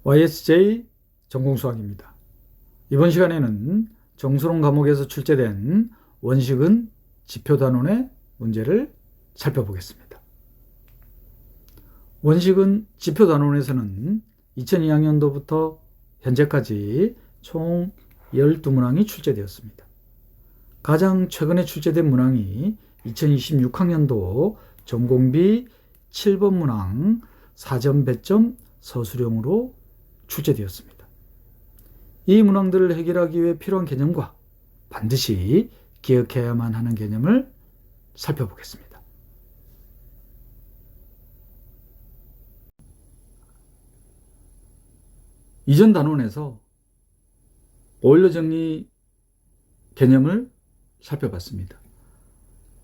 YSJ 전공수학입니다. 이번 시간에는 정수론 과목에서 출제된 원식은 지표단원의 문제를 살펴보겠습니다. 원식은 지표단원에서는 2002학년도부터 현재까지 총 12문항이 출제되었습니다. 가장 최근에 출제된 문항이 2026학년도 전공비 7번 문항 사전 배점 서술형으로 출제되었습니다. 이 문항들을 해결하기 위해 필요한 개념과 반드시 기억해야만 하는 개념을 살펴보겠습니다. 이전 단원에서 오일러 정리 개념을 살펴봤습니다.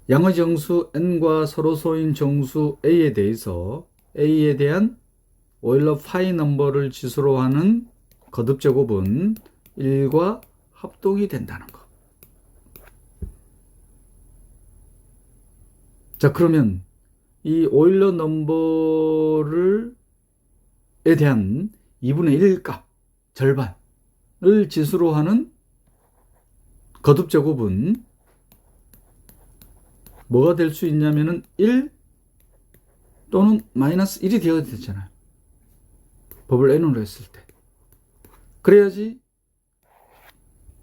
양의 정수 n과 서로소인 정수 a에 대해서 a에 대한 오일러 파이 넘버를 지수로 하는 거듭 제곱은 1과 합동이 된다는 것. 자, 그러면 이 오일러 넘버를 에 대한 2분의 1 값, 절반을 지수로 하는 거듭 제곱은 뭐가 될 수 있냐면은 1 또는 마이너스 1이 되어야 되잖아요. 법을 n으로 했을 때. 그래야지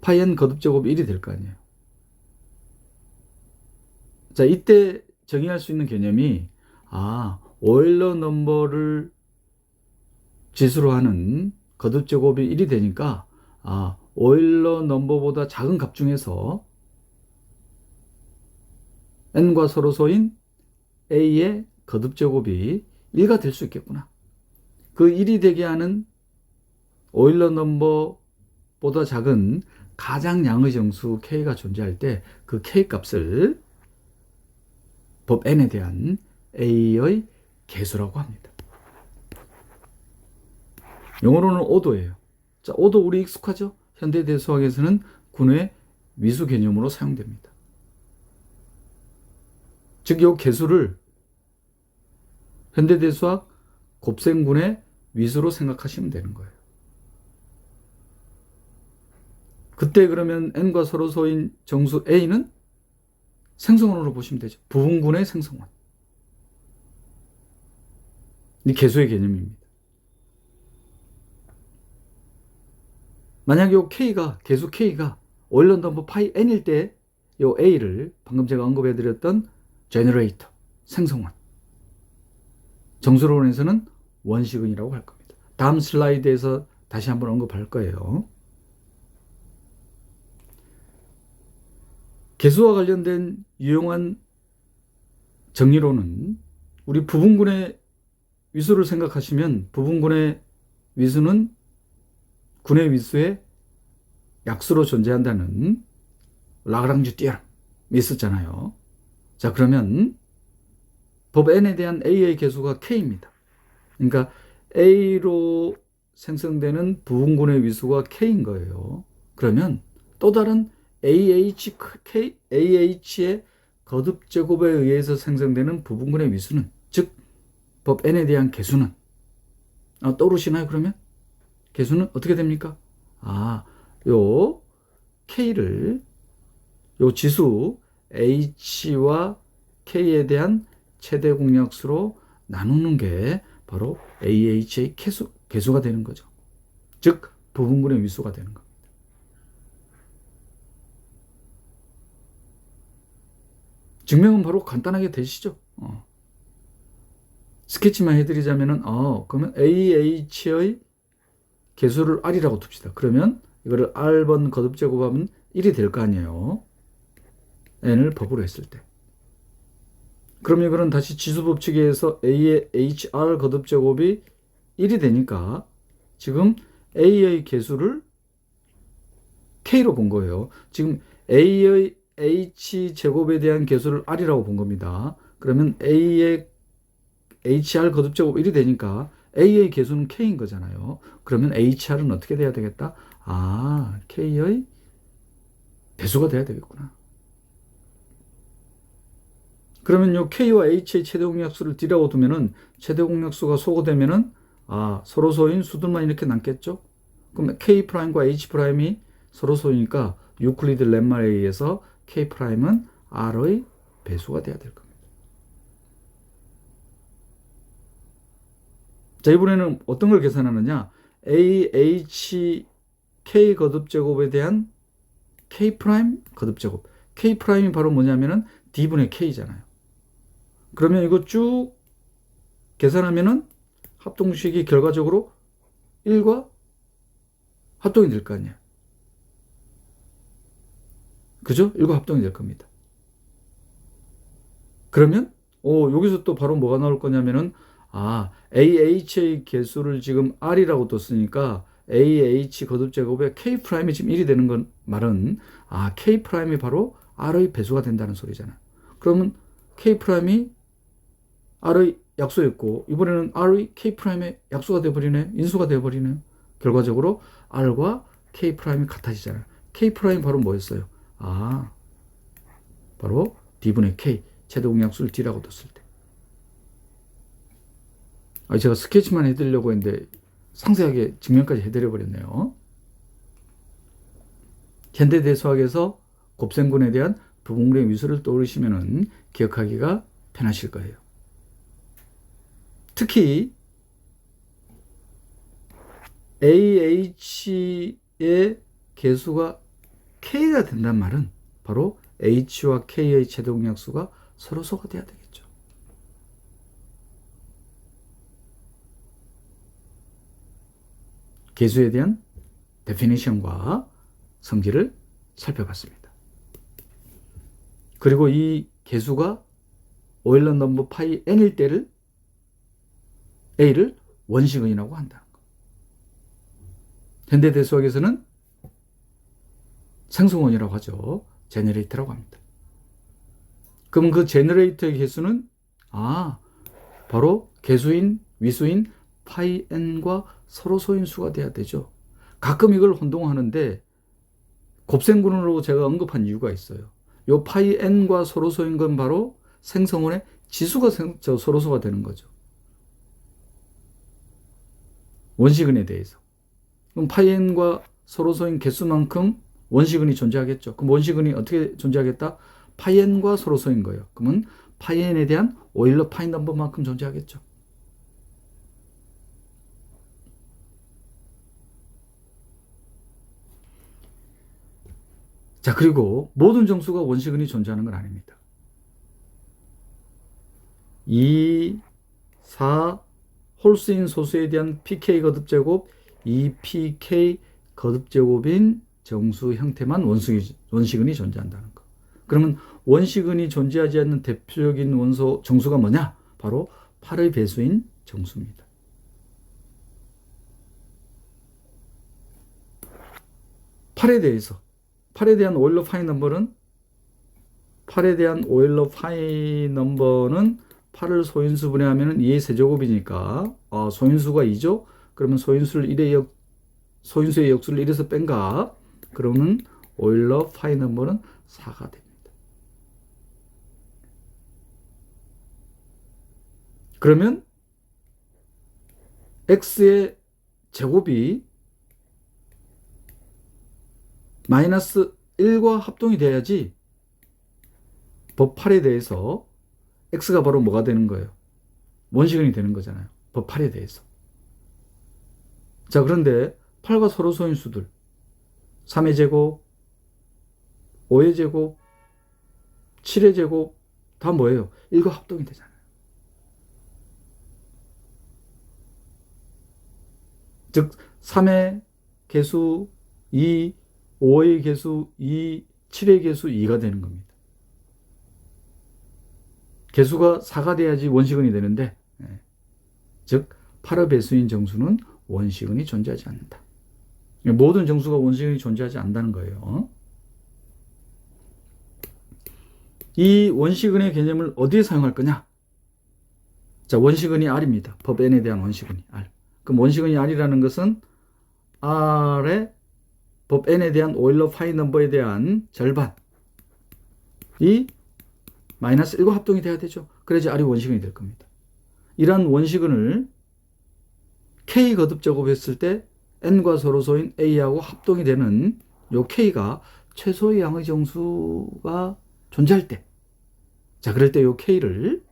파이 n 거듭 제곱이 1이 될 거 아니에요. 자, 이때 정의할 수 있는 개념이 오일러 넘버를 지수로 하는 거듭 제곱이 1이 되니까 오일러 넘버보다 작은 값 중에서 n과 서로소인 a의 거듭 제곱이 1가 될 수 있겠구나. 그 1이 되게 하는 오일러 넘버보다 작은 가장 양의 정수 k가 존재할 때 그 k 값을 법 n에 대한 a의 계수라고 합니다. 영어로는 오도예요. 자, 오도 우리 익숙하죠? 현대대수학에서는 군의 위수 개념으로 사용됩니다. 즉, 이 계수를 현대대수학 곱셈군의 위수로 생각하시면 되는 거예요. 그때 그러면 n과 서로소인 정수 a는 생성원으로 보시면 되죠. 부분군의 생성원. 이 계수의 개념입니다. 만약 이 k가, 계수 k가 오일러 넘버 파이 n일 때 이 a를 방금 제가 언급해드렸던 제너레이터, 생성원, 정수론에서는 원식은이라고 할 겁니다. 다음 슬라이드에서 다시 한번 언급할 거예요. 계수와 관련된 유용한 정리로는 우리 부분군의 위수를 생각하시면 부분군의 위수는 군의 위수의 약수로 존재한다는 라그랑쥬 띠어럼이 있었잖아요. 자, 그러면 법 n에 대한 a의 계수가 k입니다. 그러니까 a로 생성되는 부분군의 위수가 k인 거예요. 그러면 또 다른 ah의 거듭 제곱에 의해서 생성되는 부분군의 위수는, 즉 법 n에 대한 계수는 떠오르시나요? 그러면 계수는 어떻게 됩니까? 요 k를 요 지수 h와 k에 대한 최대 공약수로 나누는 게 바로 ah의 계수가 되는 거죠. 즉 부분군의 위수가 되는 겁니다. 증명은 바로 간단하게 되시죠. 스케치만 해드리자면은 그러면 ah의 계수를 r이라고 둡시다. 그러면 이거를 r번 거듭 제곱하면 1이 될 거 아니에요. n을 법으로 했을 때. 그럼 이거는 다시 지수 법칙에 의해서 a의 hr 거듭 제곱이 1이 되니까 지금 a의 계수를 k로 본 거예요. 지금 a의 h 제곱에 대한 계수를 r이라고 본 겁니다. 그러면 a의 hr 거듭 제곱 1이 되니까 a의 계수는 k인 거잖아요. 그러면 hr은 어떻게 돼야 되겠다? k의 배수가 돼야 되겠구나. 그러면 요 k와 h의 최대 공약수를 d라고 두면은 최대 공약수가 소거되면은 서로 소인 수들만 이렇게 남겠죠? 그럼 K'과 H'이 서로 소이니까 유클리드 렘마에 의해서 K'은 R의 배수가 돼야 될 겁니다. 자, 이번에는 어떤 걸 계산하느냐? AH K 거듭제곱에 대한 K' 거듭제곱. K'이 바로 뭐냐면은 D분의 K잖아요. 그러면 이거 쭉 계산하면은 합동식이 결과적으로 1과 합동이 될 거 아니야. 그죠? 1과 합동이 될 겁니다. 그러면 여기서 또 바로 뭐가 나올 거냐면은 AH의 개수를 지금 R이라고 뒀으니까 AH 거듭제곱에 K'이 지금 1이 되는 건 말은 K'이 바로 R의 배수가 된다는 소리잖아. 그러면 K'이 R의 약수였고 이번에는 R의 K'의 약수가 돼버리네. 인수가 돼버리네. 결과적으로 R과 K'이 같아지잖아요. K'이 바로 뭐였어요? 바로 D분의 K 최대공약수를 D라고 뒀을 때. 제가 스케치만 해드리려고 했는데 상세하게 증명까지 해드려 버렸네요. 현대대수학에서 곱셈군에 대한 부분군의 위수를 떠올리시면 기억하기가 편하실 거예요. 특히 AH의 개수가 K가 된다는 말은 바로 H와 K의 최대공약수가 서로 소가 돼야 되겠죠. 개수에 대한 데피니션과 성질을 살펴봤습니다. 그리고 이 개수가 오일러 넘버 파이 n일 때를 A를 원시근이라고 한다는 것. 현대대수학에서는 생성원이라고 하죠. 제너레이터라고 합니다. 그럼 그 제너레이터의 개수는 바로 개수인 위수인 파이 n과 서로 소인수가 돼야 되죠. 가끔 이걸 혼동하는데 곱셈군으로 제가 언급한 이유가 있어요. 요 파이 n과 서로 소인 건 바로 생성원의 지수가 서로소가 되는 거죠. 원시근에 대해서. 그럼 파이 n과 서로소인 개수만큼 원시근이 존재하겠죠. 그럼 원시근이 어떻게 존재하겠다? 파이 n과 서로소인 거예요. 그러면 파이 n에 대한 오일러 파이 넘버만큼 존재하겠죠. 자, 그리고 모든 정수가 원시근이 존재하는 건 아닙니다. 2, 4, 홀수인 소수에 대한 pk 거듭제곱 2pk 거듭제곱인 정수 형태만 원시근이 존재한다는 거. 그러면 원시근이 존재하지 않는 대표적인 정수가 뭐냐? 바로 8의 배수인 정수입니다. 8에 대한 오일러 파이 넘버는 8을 소인수 분해하면 2의 세제곱이니까 소인수가 2죠. 그러면 소인수의 역수를 1에서 뺀가? 그러면 오일러 파이 넘버는 4가 됩니다. 그러면 x의 제곱이 마이너스 1과 합동이 돼야지 법 8에 대해서 x가 바로 뭐가 되는 거예요? 원시근이 되는 거잖아요. 법 8에 대해서. 자, 그런데 8과 서로 소인 수들 3의 제곱, 5의 제곱, 7의 제곱 다 뭐예요? 1과 합동이 되잖아요. 즉 3의 개수 2, 5의 개수 2, 7의 개수 2가 되는 겁니다. 개수가 4가 돼야지 원시근이 되는데 즉 8의 배수인 정수는 원시근이 존재하지 않는다. 모든 정수가 원시근이 존재하지 않는다는 거예요. 이 원시근의 개념을 어디에 사용할 거냐? 자, 원시근이 R입니다. 법 N에 대한 원시근이 R. 그럼 원시근이 R이라는 것은 R의 법 N에 대한 오일러 파이 넘버에 대한 절반이 마이너스 1과 합동이 돼야 되죠. 그래야지 R이 원시근이 될 겁니다. 이러한 원시근을 K 거듭 제곱했을 때 N과 서로소인 A하고 합동이 되는 요 K가 최소의 양의 정수가 존재할 때, 자, 그럴 때 요 K를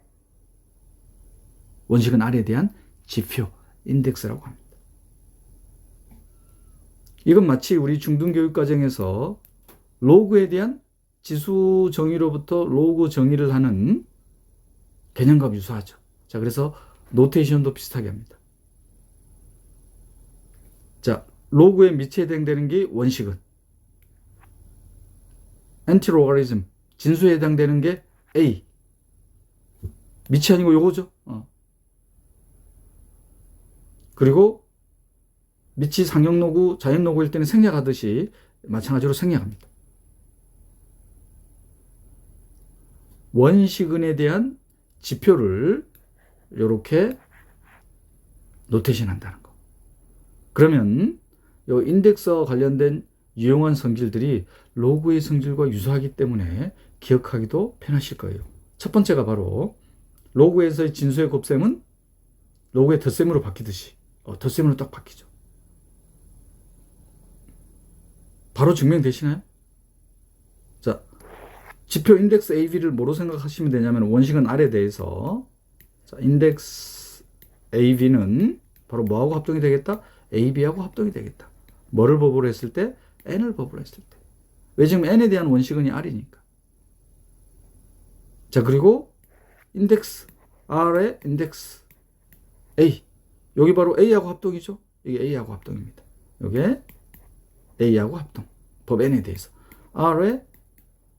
원식은 R에 대한 지표, 인덱스라고 합니다. 이건 마치 우리 중등교육과정에서 로그에 대한 지수 정의로부터 로그 정의를 하는 개념과 유사하죠. 자, 그래서 노테이션도 비슷하게 합니다. 자, 로그에 미치에 해당되는 게 원식은, 엔티로가리즘, 진수에 해당되는 게 A. 미치 아니고 요거죠. 그리고 미치 상형로그, 자연로그일 때는 생략하듯이 마찬가지로 생략합니다. 원식은에 대한 지표를 이렇게 노테이션 한다는 거. 그러면 이 인덱스와 관련된 유용한 성질들이 로그의 성질과 유사하기 때문에 기억하기도 편하실 거예요. 첫 번째가 바로 로그에서의 진수의 곱셈은 로그의 덧셈으로 바뀌듯이 덧셈으로 딱 바뀌죠. 바로 증명되시나요? 자, 지표 인덱스 AB를 뭐로 생각하시면 되냐면 원식은 R에 대해서, 자, 인덱스 AB는 바로 뭐하고 합동이 되겠다? AB하고 합동이 되겠다. 뭐를 법으로 했을 때? N을 법으로 했을 때. 왜? 지금 N에 대한 원식은이 R이니까. 자, 그리고 인덱스 R의 인덱스 A, 여기 바로 A하고 합동이죠. 이게 A하고 합동입니다. 이게 A하고 합동, 법 N에 대해서. R의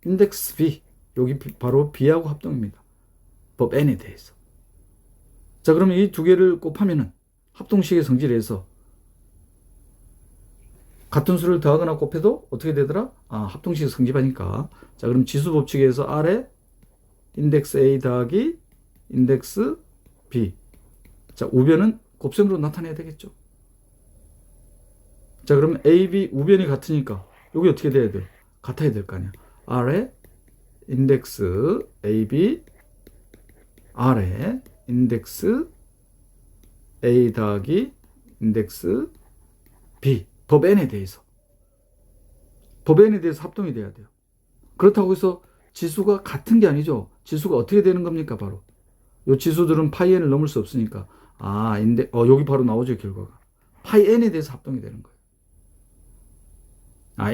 인덱스 B, 여기 바로 B하고 합동입니다. 법 N에 대해서. 자, 그러면 이 두 개를 곱하면은 합동식의 성질에서 같은 수를 더하거나 곱해도 어떻게 되더라? 합동식의 성질하니까. 자, 그럼 지수 법칙에서 R의 인덱스 A 더하기 인덱스 B. 자, 우변은 곱셈으로 나타내야 되겠죠. 자, 그러면 AB 우변이 같으니까 여기 어떻게 돼야 돼요? 같아야 될 거 아니야. R의 인덱스 AB, R의 인덱스 A 더하기 인덱스 B, 법 N에 대해서. 법 N에 대해서 합동이 돼야 돼요. 그렇다고 해서 지수가 같은 게 아니죠. 지수가 어떻게 되는 겁니까? 바로 이 지수들은 파이 N을 넘을 수 없으니까 여기 바로 나오죠, 결과가. 파이 N에 대해서 합동이 되는 거예요.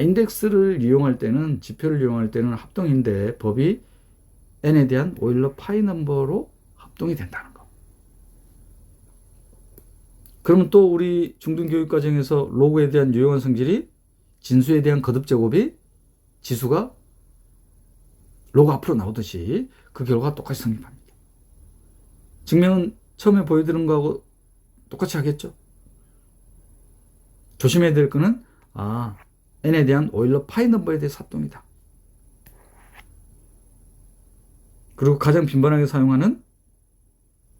인덱스를 이용할 때는, 지표를 이용할 때는 합동인데 법이 N에 대한 오일러 파이 넘버로 합동이 된다는 거. 그러면 또 우리 중등교육과정에서 로그에 대한 유용한 성질이 진수에 대한 거듭제곱이 지수가 로그 앞으로 나오듯이 그 결과가 똑같이 성립합니다. 증명은 처음에 보여드린 거하고 똑같이 하겠죠. 조심해야 될 거는 N에 대한 오일러 파이 넘버에 대해서 합동이다. 그리고 가장 빈번하게 사용하는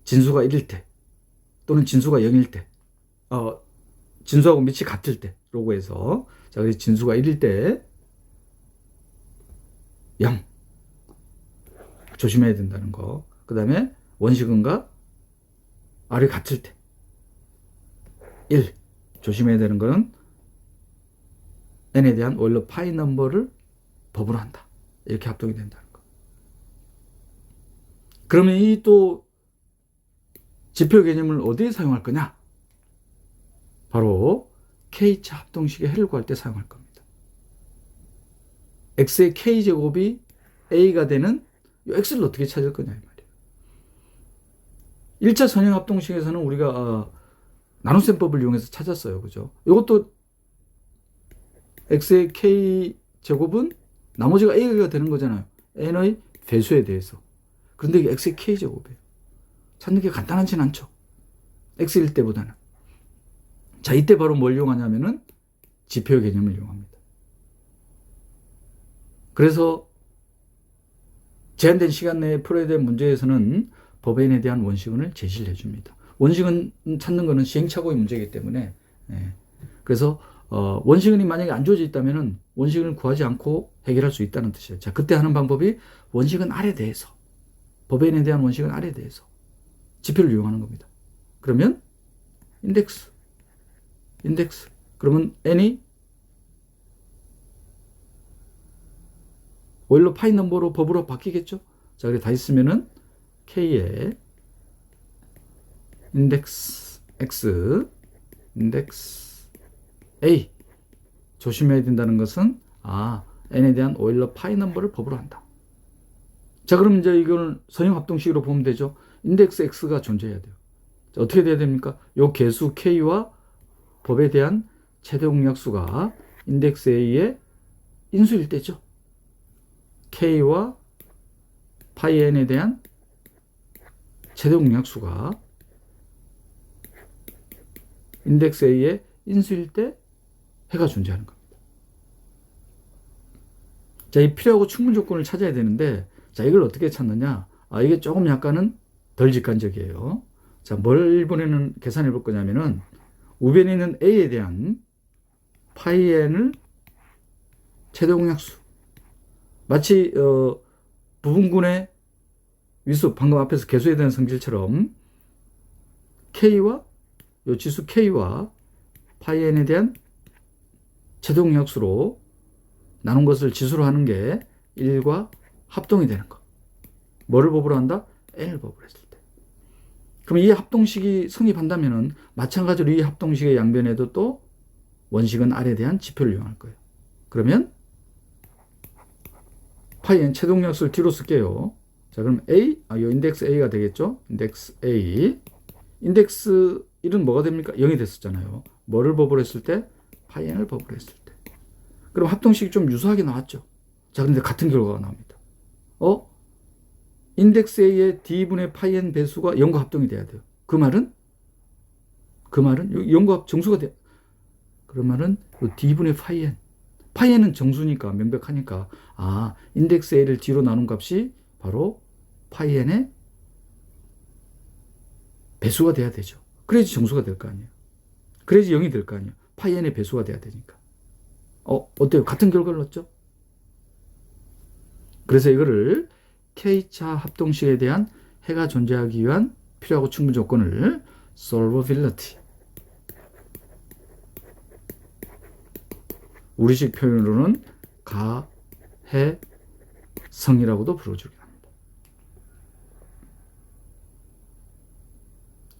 진수가 1일 때 또는 진수가 0일 때, 진수하고 밑이 같을 때, 로그에서. 자, 그래서 진수가 1일 때 0 조심해야 된다는 거. 그 다음에 원식은과 R이 같을 때 1 조심해야 되는 거는 N에 대한 오일러 파이 넘버를 법으로 한다. 이렇게 합동이 된다는 거. 그러면 이 또 지표 개념을 어디에 사용할 거냐? 바로 K차 합동식의 해를 구할 때 사용할 겁니다. X의 K제곱이 A가 되는 이 X를 어떻게 찾을 거냐 이 말이에요. 1차 선형 합동식에서는 우리가 나눗셈법을 이용해서 찾았어요. 그죠? 이것도 X의 K제곱은 나머지가 A가 되는 거잖아요. N의 배수에 대해서. 그런데 이게 X의 K제곱이에요. 찾는 게 간단하진 않죠. X일 때보다는. 자, 이때 바로 뭘 이용하냐면은 지표 개념을 이용합니다. 그래서 제한된 시간 내에 풀어야 될 문제에서는 법 N에 대한 원식은을 제시를 해줍니다. 원식은 찾는 거는 시행착오의 문제이기 때문에, 그래서 원식은이 만약에 안 주어져 있다면은 원식을 구하지 않고 해결할 수 있다는 뜻이에요. 자, 그때 하는 방법이 원식은 R에 대해서, 법 N에 대한 원식은 R에 대해서 지표를 이용하는 겁니다. 그러면 인덱스. 그러면 n이 오일러 파이 넘버로 법으로 바뀌겠죠. 자, 그래 다 있으면은 k의 인덱스 x, 인덱스 a. 조심해야 된다는 것은 n에 대한 오일러 파이 넘버를 법으로 한다. 자, 그럼 이제 이걸 선형 합동식으로 보면 되죠. 인덱스 x가 존재해야 돼요. 자, 어떻게 돼야 됩니까? 요 개수 k와 법에 대한 최대 공약수가 인덱스 a의 인수일 때죠. k와 파이 n에 대한 최대 공약수가 인덱스 a의 인수일 때 해가 존재하는 겁니다. 자, 이 필요하고 충분 조건을 찾아야 되는데, 자, 이걸 어떻게 찾느냐? 이게 조금 약간은 덜 직관적이에요. 자, 뭘 이번에는 계산해 볼 거냐면은, 우변에 있는 a에 대한 파이 n을 최대 공약수. 마치, 부분군의 위수, 방금 앞에서 개수에 대한 성질처럼, k와, 요 지수 k와 파이 n에 대한 최대 공약수로 나눈 것을 지수로 하는 게 1과 합동이 되는 거. 뭐를 법으로 한다? n을 법으로 했을 때. 그럼 이 합동식이 성립한다면은 마찬가지로 이 합동식의 양변에도 또 원식은 r에 대한 지표를 이용할 거예요. 그러면 파이 n 최대 공약수를 뒤로 쓸게요. 자, 그럼 a, 요 인덱스 a가 되겠죠? 인덱스 a. 인덱스 1은 뭐가 됩니까? 0이 됐었잖아요. 뭐를 법으로 했을 때? 파이 n을 법으로 했을 때. 그럼 합동식이 좀 유사하게 나왔죠. 자, 그런데 같은 결과가 나옵니다. 인덱스 a의 d분의 파이 n 배수가 0과 합동이 돼야 돼요. 그 말은 0과 정수가 돼. 그 말은 d분의 파이 n. 파이 n은 정수니까 명백하니까 인덱스 a를 d로 나눈 값이 바로 파이 n의 배수가 돼야 되죠. 그래야지 정수가 될 거 아니에요. 그래야지 0이 될 거 아니에요. 파이 n의 배수가 돼야 되니까. 어때요? 같은 결과를 얻죠? 그래서 이거를 K차 합동식에 대한 해가 존재하기 위한 필요하고 충분 조건을 solvability, 우리식 표현으로는 가해성이라고도 부르주기도 합니다.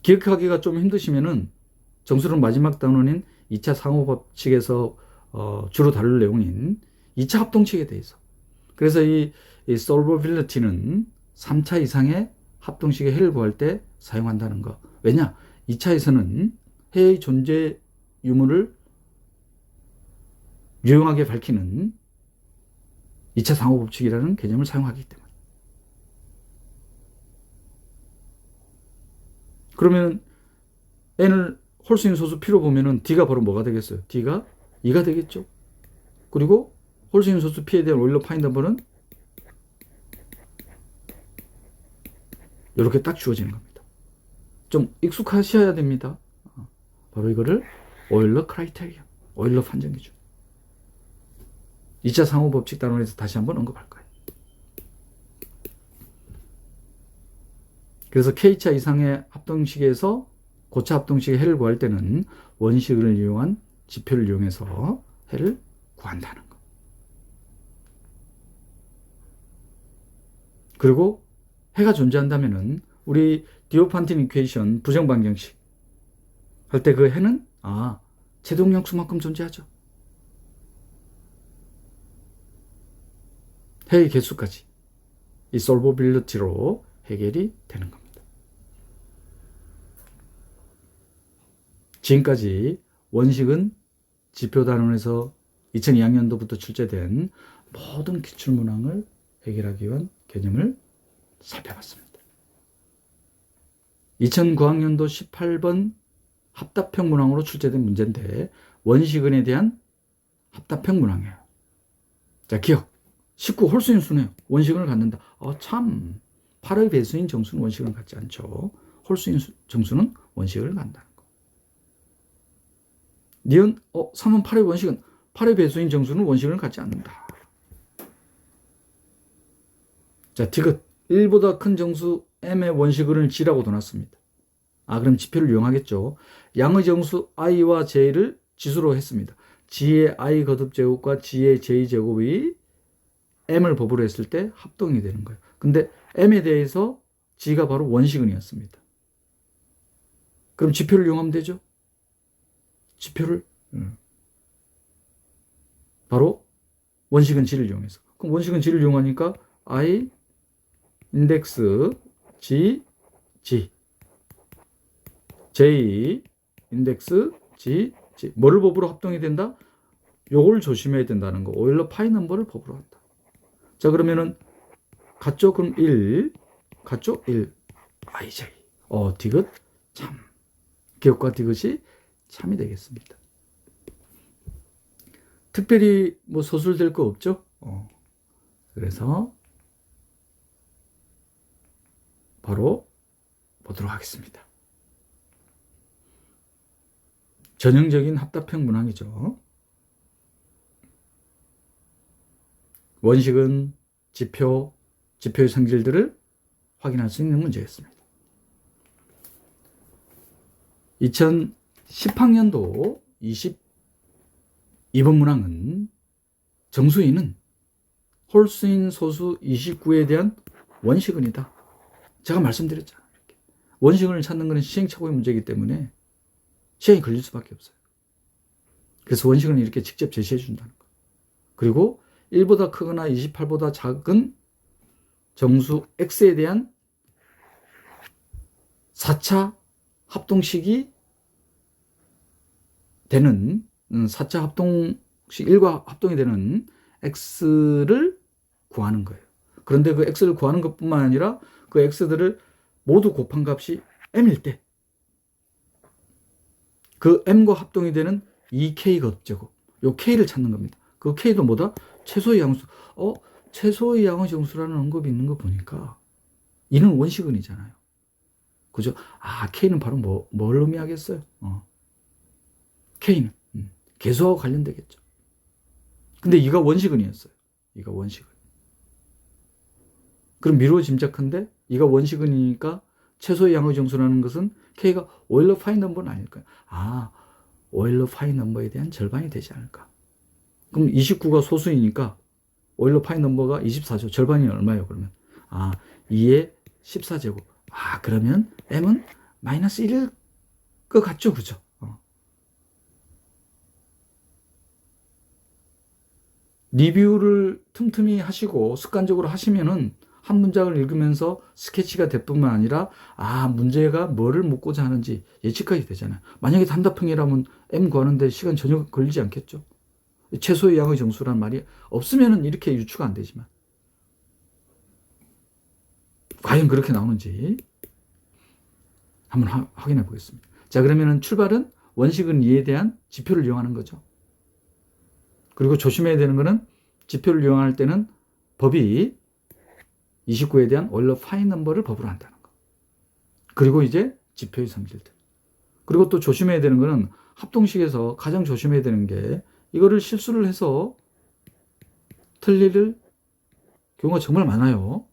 기억하기가 좀 힘드시면은 정수론 마지막 단원인 2차 상호법칙에서 주로 다룰 내용인 2차 합동식에 대해서. 그래서 이 solvability는 3차 이상의 합동식의 해를 구할 때 사용한다는 거. 왜냐? 2차에서는 해의 존재 유무를 유용하게 밝히는 2차 상호법칙이라는 개념을 사용하기 때문에. 그러면 n을 홀수인 소수 p로 보면은 d가 바로 뭐가 되겠어요? d가 2가 되겠죠. 그리고 홀수인 소수 p에 대한 오일러 파이 넘버는 이렇게 딱 주어지는 겁니다. 좀 익숙하셔야 됩니다. 바로 이거를 오일러 크라이테리언, 오일러 판정 기준. 2차 상호 법칙 단원에서 다시 한번 언급할 거예요. 그래서 K차 이상의 합동식에서 고차 합동식의 해를 구할 때는 원식을 이용한 지표를 이용해서 해를 구한다는 거. 그리고 해가 존재한다면은 우리 디오판틴 이퀘이션 부정 방정식 할 때 그 해는 최대 공약수만큼 존재하죠. 해의 개수까지 이 솔버빌리티로 해결이 되는 겁니다. 지금까지 원식은 지표 단원에서 2002학년도부터 출제된 모든 기출문항을 해결하기 위한 개념을 살펴봤습니다. 2009학년도 18번 합답형 문항으로 출제된 문제인데 원식은에 대한 합답형 문항이에요. 자, 기억. 19 홀수인 수네요. 원식은을 갖는다. 참 8의 배수인 정수는 원식을 갖지 않죠. 홀수인 정수는 원식을 갖는다는 거. 니은 3은 8의 원식은 8의 배수인 정수는 원식을 갖지 않는다. 자, 디귿 1보다 큰 정수 m의 원식을 g라고 둬놨습니다. 그럼 지표를 이용하겠죠. 양의 정수 i와 j를 지수로 했습니다. g의 i 거듭 제곱과 g의 j 제곱이 m을 법으로 했을 때 합동이 되는 거예요. 근데 m에 대해서 g가 바로 원시근이었습니다. 그럼 지표를 이용하면 되죠. 지표를 바로 원시근 g를 이용해서. 그럼 원시근 g를 이용하니까 i 인덱스 g j 인덱스 g 뭐를 법으로 합동이 된다? 요걸 조심해야 된다는 거. 오일러 파이 넘버를 법으로 한다. 자, 그러면은 같죠? 그럼 1 같죠? 1 ij 디귿 참. 기억과 디귿이 참이 되겠습니다. 특별히 뭐 서술될 거 없죠? 그래서 바로 보도록 하겠습니다. 전형적인 합답형 문항이죠. 원식은 지표의 성질들을 확인할 수 있는 문제였습니다. 2010학년도 22번 문항은 정수인은 홀수인 소수 29에 대한 원시근이다. 제가 말씀드렸잖아요. 이렇게. 원시근을 찾는 것은 시행착오의 문제이기 때문에 시행이 걸릴 수밖에 없어요. 그래서 원시근을 이렇게 직접 제시해 준다는 거예요. 그리고 1보다 크거나 28보다 작은 정수 x에 대한 4차 합동식이 되는 4차 합동식 1과 합동이 되는 x를 구하는 거예요. 그런데 그 x를 구하는 것뿐만 아니라 그 x들을 모두 곱한 값이 m일 때 그 m과 합동이 되는 2k 거듭제곱 요 k를 찾는 겁니다. 그 k도 뭐다? 최소의 양수. 최소의 양의 정수라는 언급이 있는 거 보니까 이는 원시근이잖아요. 그죠? k는 바로 뭘 의미하겠어요? k는 개수하고 관련되겠죠. 근데 이가 원시근이었어요. 이가 원시근. 그럼 미루어 짐작한데 이가 원시근이니까 최소의 양의 정수라는 것은 k가 오일러 파이 넘버는 아닐까요? 오일러 파이 넘버에 대한 절반이 되지 않을까? 그럼 29가 소수이니까 오일러 파이 넘버가 24죠. 절반이 얼마예요, 그러면? 2의 14제곱. 그러면 m은 마이너스 1일 것 같죠, 그죠? 리뷰를 틈틈이 하시고 습관적으로 하시면은 한 문장을 읽으면서 스케치가 될 뿐만 아니라 문제가 뭐를 묻고자 하는지 예측하게 되잖아요. 만약에 단답형이라면 m 구하는데 시간 전혀 걸리지 않겠죠. 최소의 양의 정수란 말이 없으면은 이렇게 유추가 안 되지만 과연 그렇게 나오는지 한번 확인해 보겠습니다. 자, 그러면은 출발은 원식은 2에 대한 지표를 이용하는 거죠. 그리고 조심해야 되는 거는 지표를 이용할 때는 법이 29에 대한 오일러 파이 넘버를 법으로 한다는 거. 그리고 이제 지표의 성질들. 그리고 또 조심해야 되는 거는 합동식에서 가장 조심해야 되는 게 이거를 실수를 해서 틀릴 경우가 정말 많아요.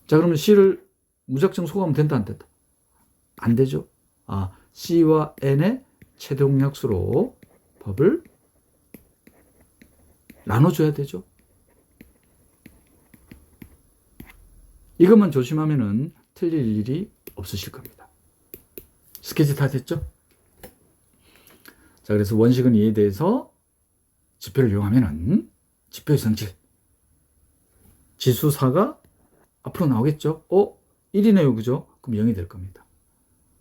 자, 그러면 C를 무작정 소거하면 된다, 안 된다? 안 되죠. C와 N의 최대용약수로 법을 나눠줘야 되죠. 이것만 조심하면은 틀릴 일이 없으실 겁니다. 스케치 다 됐죠? 자, 그래서 원식은 2에 대해서 지표를 이용하면은 지표의 성질 지수사가 앞으로 나오겠죠? 1이네요, 그죠? 그럼 0이 될 겁니다.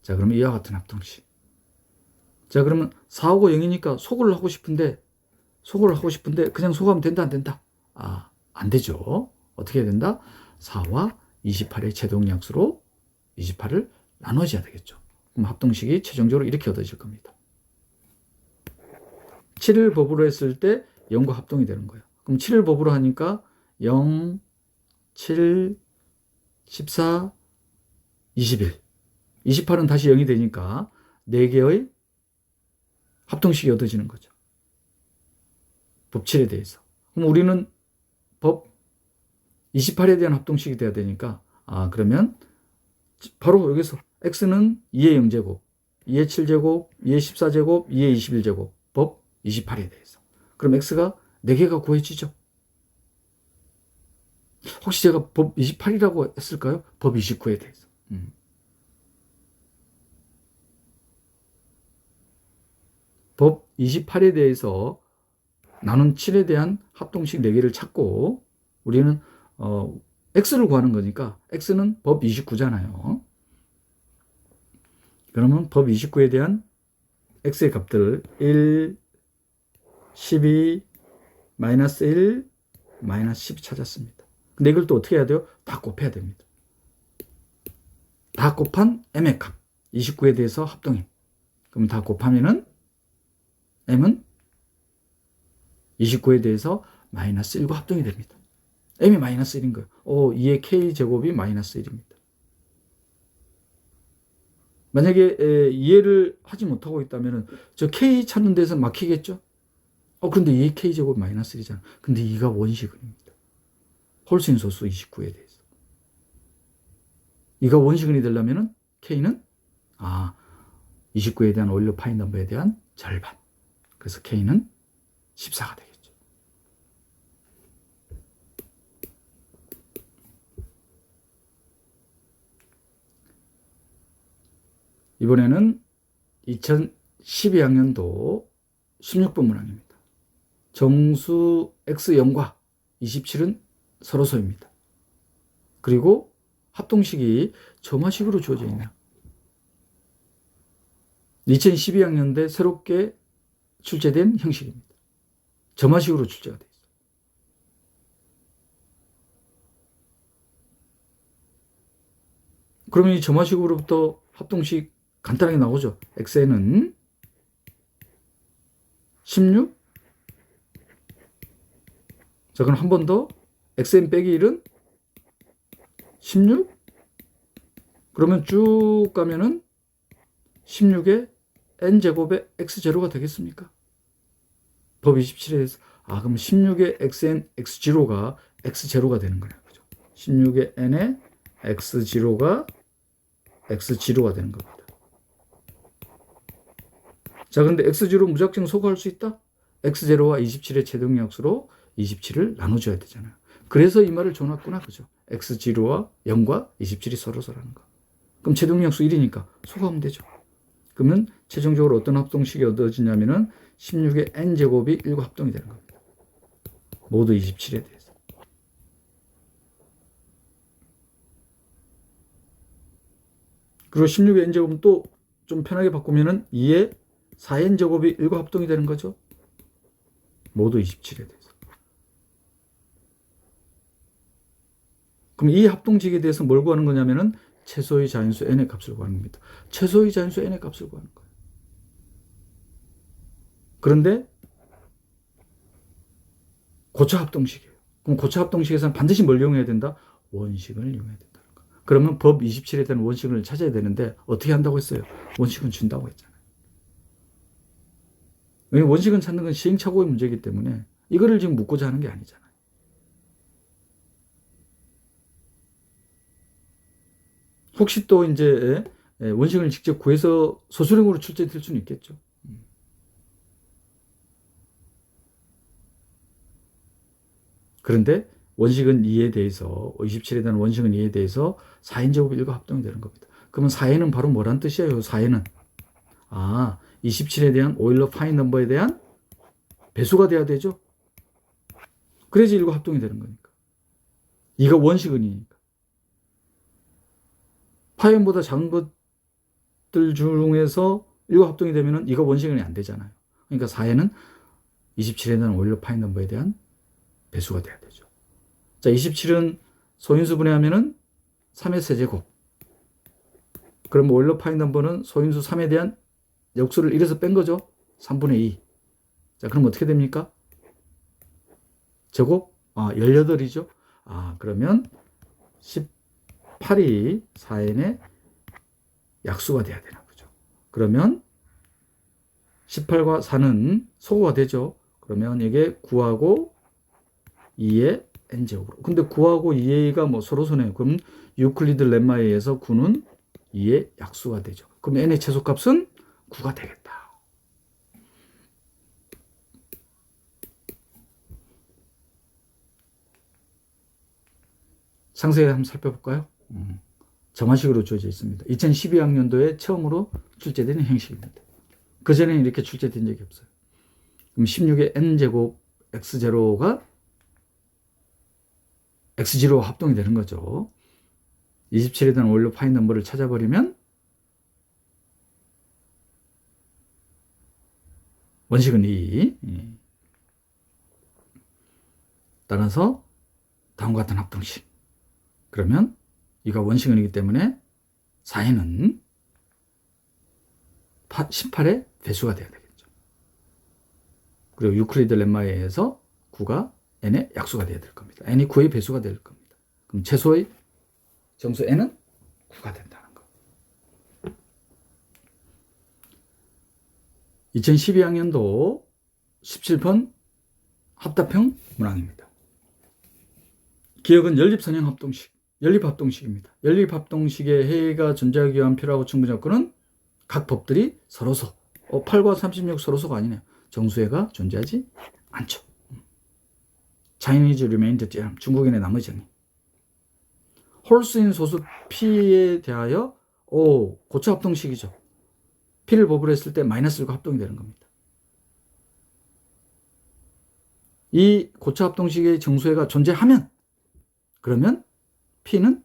자, 그러면 이와 같은 합동식. 자, 그러면 4하고 0이니까 소거를 하고 싶은데 그냥 소거하면 된다, 안 된다? 안 되죠. 어떻게 해야 된다? 4와 28의 최대용약수로 28을 나눠줘야 되겠죠. 그럼 합동식이 최종적으로 이렇게 얻어질 겁니다. 7을 법으로 했을 때 0과 합동이 되는 거예요. 그럼 7을 법으로 하니까 0, 7, 14, 21. 28은 다시 0이 되니까 4개의 합동식이 얻어지는 거죠. 법 7에 대해서. 그럼 우리는 법 28에 대한 합동식이 돼야 되니까 그러면 바로 여기서 x는 2의 0제곱, 2의 7제곱, 2의 14제곱, 2의 21제곱, 법 28에 대해서. 그럼 x가 4개가 구해지죠. 혹시 제가 법 28이라고 했을까요? 법 29에 대해서. 법 28에 대해서 나눈 7에 대한 합동식 4개를 찾고 우리는 x를 구하는 거니까 x는 법 29잖아요. 그러면 법 29에 대한 x의 값들을 1, 12, 마이너스 1, 마이너스 10 찾았습니다. 근데 이걸 또 어떻게 해야 돼요? 다 곱해야 됩니다. 다 곱한 m의 값 29에 대해서 합동임. 그럼 다 곱하면은 m은 29에 대해서 마이너스 1과 합동이 됩니다. m이 마이너스 1인 거예요. 2의 k제곱이 마이너스 1입니다. 만약에 이해를 하지 못하고 있다면 저 k 찾는 데서 막히겠죠? 그런데 2의 k제곱이 마이너스 1이잖아. 근데 2가 원시근입니다. 홀수인 소수 29에 대해서. 2가 원시근이 되려면 k는 29에 대한 오일러 파인 넘버에 대한 절반. 그래서 k는 14가 되겠죠. 이번에는 2012학년도 16번 문항입니다. 정수 x0과 27은 서로소입니다. 그리고 합동식이 점화식으로 주어져 있네요. 2012학년대 새롭게 출제된 형식입니다. 점화식으로 출제가 되어 있어요. 그러면 이 점화식으로부터 합동식 간단하게 나오죠. xn은 16. 자, 그럼 한 번 더 xn 빼기 1은 16. 그러면 쭉 가면은 16의 n제곱의 x제로가 되겠습니까? 법 27에서 그럼 16의 xn x0가 x제로가 되는 거예요. 그죠? 16의 n의 x0가 x0가 되는 겁니다. 자, 근데 x0 무작정 소거할 수 있다? x0와 27의 최대응약수로 27을 나눠줘야 되잖아요. 그래서 이 말을 줘놨구나. 그죠? x0와 0과 27이 서로서라는 거. 그럼 최대응약수 1이니까 소거하면 되죠. 그러면 최종적으로 어떤 합동식이 얻어지냐면은 16의 n제곱이 1과 합동이 되는 겁니다. 모두 27에 대해서. 그리고 16의 n제곱은 또 좀 편하게 바꾸면은 2의 4n제곱이 1과 합동이 되는 거죠. 모두 27에 대해서. 그럼 이 합동식에 대해서 뭘 구하는 거냐면은 최소의 자연수 n의 값을 구하는 겁니다. 최소의 자연수 n의 값을 구하는 거예요. 그런데 고차 합동식이에요. 그럼 고차 합동식에서는 반드시 뭘 이용해야 된다? 원식을 이용해야 된다는 거. 그러면 법 27에 대한 원식을 찾아야 되는데 어떻게 한다고 했어요? 원식은 준다고 했잖아요. 왜냐면 원식은 찾는 건 시행착오의 문제이기 때문에 이거를 지금 묻고자 하는 게 아니잖아요. 혹시 또 이제 원식을 직접 구해서 소수령으로 출제될 수는 있겠죠. 그런데 원식은 2에 대해서 27에 대한 원식은 2에 대해서 4n제곱 1과 합동이 되는 겁니다. 그러면 4n은 바로 뭐란 뜻이에요? 4n은 27에 대한 오일러 파인 넘버에 대한 배수가 돼야 되죠. 그래야지 1과 합동이 되는 거니까. 2가 원식은이니까. 파이언보다 작은 것들 중에서 1과 합동이 되면 2가 원식은이 안 되잖아요. 그러니까 4n은 27에 대한 오일러 파인 넘버에 대한 배수가 돼야 되죠. 자, 27은 소인수분해 하면은 3의 세제곱. 그럼 오일러 파인 넘버는 소인수 3에 대한 역수를 1에서 뺀 거죠. 3분의 2. 자, 그럼 어떻게 됩니까? 제곱? 18이죠. 그러면 18이 4n의 약수가 돼야 되나 보죠. 그러면 18과 4는 소거가 되죠. 그러면 이게 9하고 2의 n제곱으로. 근데 9하고 2가 뭐 서로 손해요. 그럼 유클리드 렘마에 의해서 9는 2의 약수가 되죠. 그럼 n의 최소값은 9가 되겠다. 상세히 한번 살펴볼까요? 정화식으로 주어져 있습니다. 2012학년도에 처음으로 출제된 형식입니다. 그전에는 이렇게 출제된 적이 없어요. 그럼 16의 n제곱 x0가 x0와 합동이 되는 거죠. 27에 대한 원료 파인 넘버를 찾아버리면 원식은 2. 따라서 다음과 같은 합동식. 그러면 이가 원식은이기 때문에 4n은 18의 배수가 되어야 되겠죠. 그리고 유클리드 렘마에 의해서 9가 n의 약수가 되어야 될 겁니다. n이 9의 배수가 될 겁니다. 그럼 최소의 정수 n은 9가 된다는 거. 2012학년도 17번 합답형 문항입니다. 기억은 연립선형 합동식, 연립합동식입니다. 연립합동식의 해가 존재하기 위한 필요하고 충분 조건은 각 법들이 서로서 8과 36 서로서가 아니네요. 정수해가 존재하지 않죠. Chinese remained theorem, 중국인의 나머지 정리. 홀수인 소수 P에 대하여 고차 합동식이죠. P를 법으로 했을 때 마이너스 1과 합동이 되는 겁니다. 이 고차 합동식의 정수해가 존재하면 그러면 P는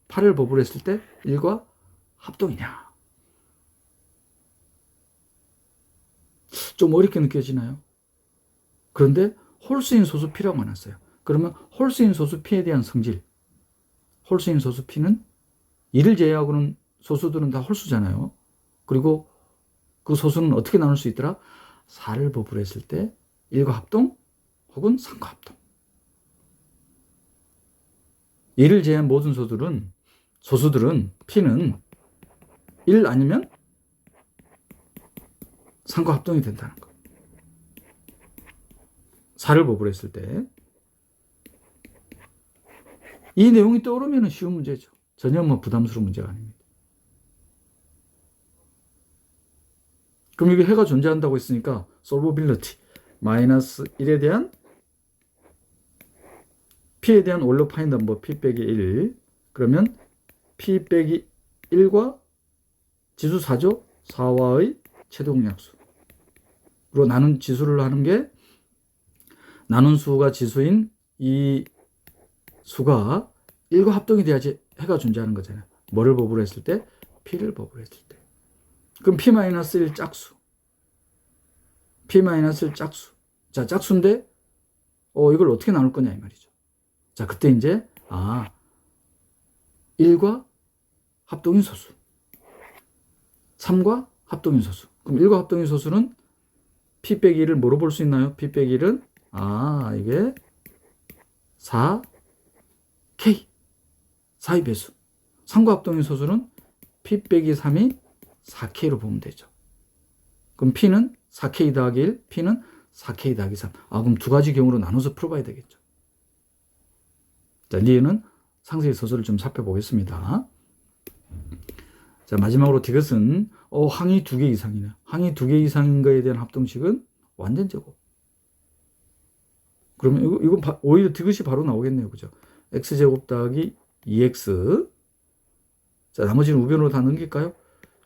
8을 법으로 했을 때 1과 합동이냐. 좀 어렵게 느껴지나요? 그런데 홀수인 소수 P라고 나눴어요. 그러면 홀수인 소수 P에 대한 성질, 홀수인 소수 P는 2를 제외하고는 소수들은 다 홀수잖아요. 그리고 그 소수는 어떻게 나눌 수 있더라? 4를 법으로 했을 때 1과 합동 혹은 3과 합동. 2를 제외한 모든 소수들은 P는 1 아니면 3과 합동이 된다는 거. 4를 법으로 했을 때 이 내용이 떠오르면 쉬운 문제죠. 전혀 부담스러운 문제가 아닙니다. 그럼 이게 해가 존재한다고 했으니까 solvability 마이너스 1에 대한 P에 대한 원료 파인 넘버 P 빼기 1 그러면 P 빼기 1과 지수 4죠. 4와의 최대공약수로 나눈 지수를 하는 게 나눈 수가 지수인 이 수가 1과 합동이 돼야지 해가 존재하는 거잖아요. 뭐를 법으로 했을 때? P를 법으로 했을 때. 그럼 P-1 짝수. P-1 짝수. 자, 짝수인데 이걸 어떻게 나눌 거냐 이 말이죠. 자, 그때 이제 1과 합동인 소수. 3과 합동인 소수. 그럼 1과 합동인 소수는 P 빼기 1을 뭐로 볼 수 있나요? P 빼기 1은 이게 4K 4의 배수. 3과 합동인 소수는 P 빼기 3이 4K로 보면 되죠. 그럼 P는 4K 더하기 1, P는 4K 더하기 3. 그럼 두 가지 경우로 나눠서 풀어봐야 되겠죠. 자, 리에는 상세히 소수를 좀 살펴보겠습니다. 자, 마지막으로 디귿은 항이 2개 이상이네요. 항이 2개 이상인 거에 대한 합동식은 완전 제곱. 그러면 이건 오히려 디귿이 바로 나오겠네요. 그죠? x제곱 더하기 2x. 자, 나머지는 우변으로 다 넘길까요?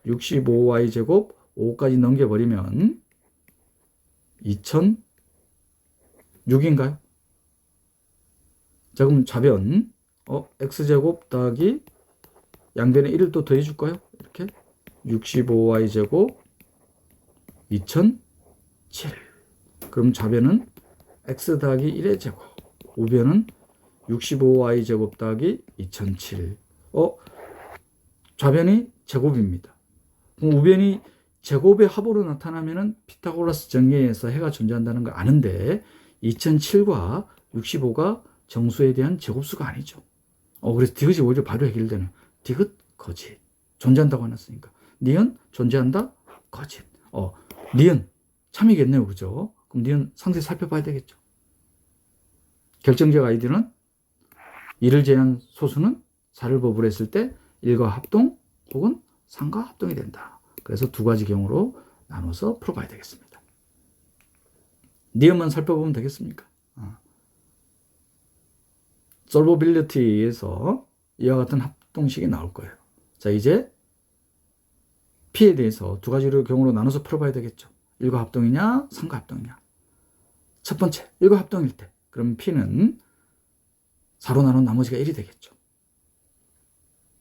65y제곱 5까지 넘겨버리면 2006인가요? 자, 그럼 좌변 x제곱 더하기 양변에 1을 또 더해줄까요? 이렇게 65y제곱 2007. 그럼 좌변은 x 더하기 1의 제곱, 우변은 65y제곱 더하기 2007. 좌변이 제곱입니다. 그럼 우변이 제곱의 합으로 나타나면은 피타고라스 정리에서 해가 존재한다는 걸 아는데 2007과 65가 정수에 대한 제곱수가 아니죠. 그래서 디귿이 오히려 바로 해결되는 디귿 거짓. 존재한다고 해놨으니까. 니은 존재한다 거짓. 니은 참이겠네요. 그죠? 그럼 니은 상세 살펴봐야 되겠죠. 결정적 아이디어는 2를 제한 소수는 4를 법으로 했을 때 1과 합동 혹은 상과 합동이 된다. 그래서 두 가지 경우로 나눠서 풀어봐야 되겠습니다. 니은만 살펴보면 되겠습니까? 솔버빌리티에서 이와 같은 합동식이 나올 거예요. 자, 이제 P에 대해서 두 가지로 경우로 나눠서 풀어봐야 되겠죠. 1과 합동이냐, 3과 합동이냐. 첫 번째, 1과 합동일 때, 그럼 P는 4로 나눈 나머지가 1이 되겠죠.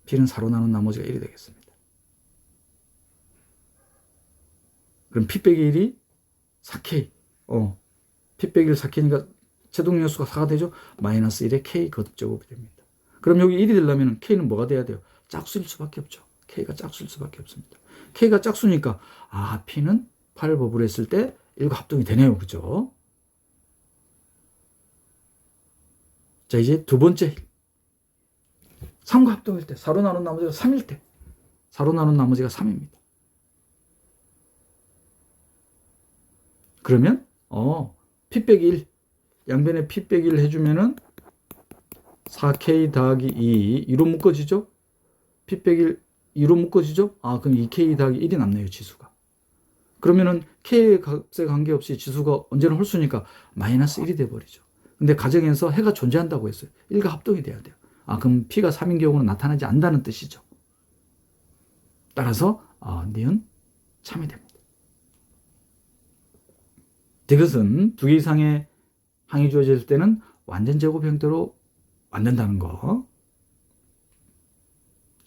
P는 4로 나눈 나머지가 1이 되겠습니다. 그럼 P 빼기 1이 4K. P 빼기 1 4K니까 제동요수가 4가 되죠. 마이너스 1의 K 거듭제곱이 됩니다. 그럼 여기 1이 되려면 K는 뭐가 돼야 돼요? 짝수일 수밖에 없죠. K가 짝수일 수밖에 없습니다. K가 짝수니까 P는 8을 법으로 했을 때 1과 합동이 되네요. 그죠? 자, 이제 두 번째 3과 합동일 때 4로 나눈 나머지가 3일 때 4로 나눈 나머지가 3입니다. 그러면 P 빼기 1 양변에 P 빼기 1 해주면은 4K 더하기 2 2로 묶어지죠? P 빼기 1 2로 묶어지죠? 그럼 2K 더하기 1이 남네요. 지수가. 그러면은 K의 값에 관계없이 지수가 언제나 홀수니까 마이너스 1이 돼버리죠. 근데 가정에서 해가 존재한다고 했어요. 1과 합동이 돼야 돼요. 그럼 P가 3인 경우는 나타나지 않는다는 뜻이죠. 따라서 니은 참이 됩니다. 이것은 두 개 이상의 항이 주어질 때는 완전 제곱 형태로 만든다는 거.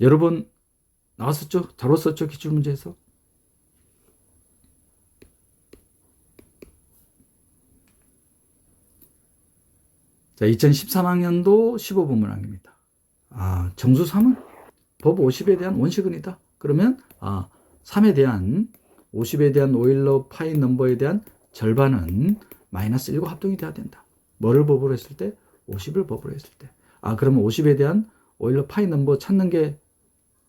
여러 번 나왔었죠? 다뤘었죠? 기출문제에서. 자, 2013학년도 15번 문항입니다. 정수 3은 법 50에 대한 원시근이다. 그러면 3에 대한 50에 대한 오일러 파이 넘버에 대한 절반은 마이너스 1과 합동이 돼야 된다. 뭐를 법으로 했을 때? 50을 법으로 했을 때. 그러면 50에 대한 오일러 파이 넘버 찾는 게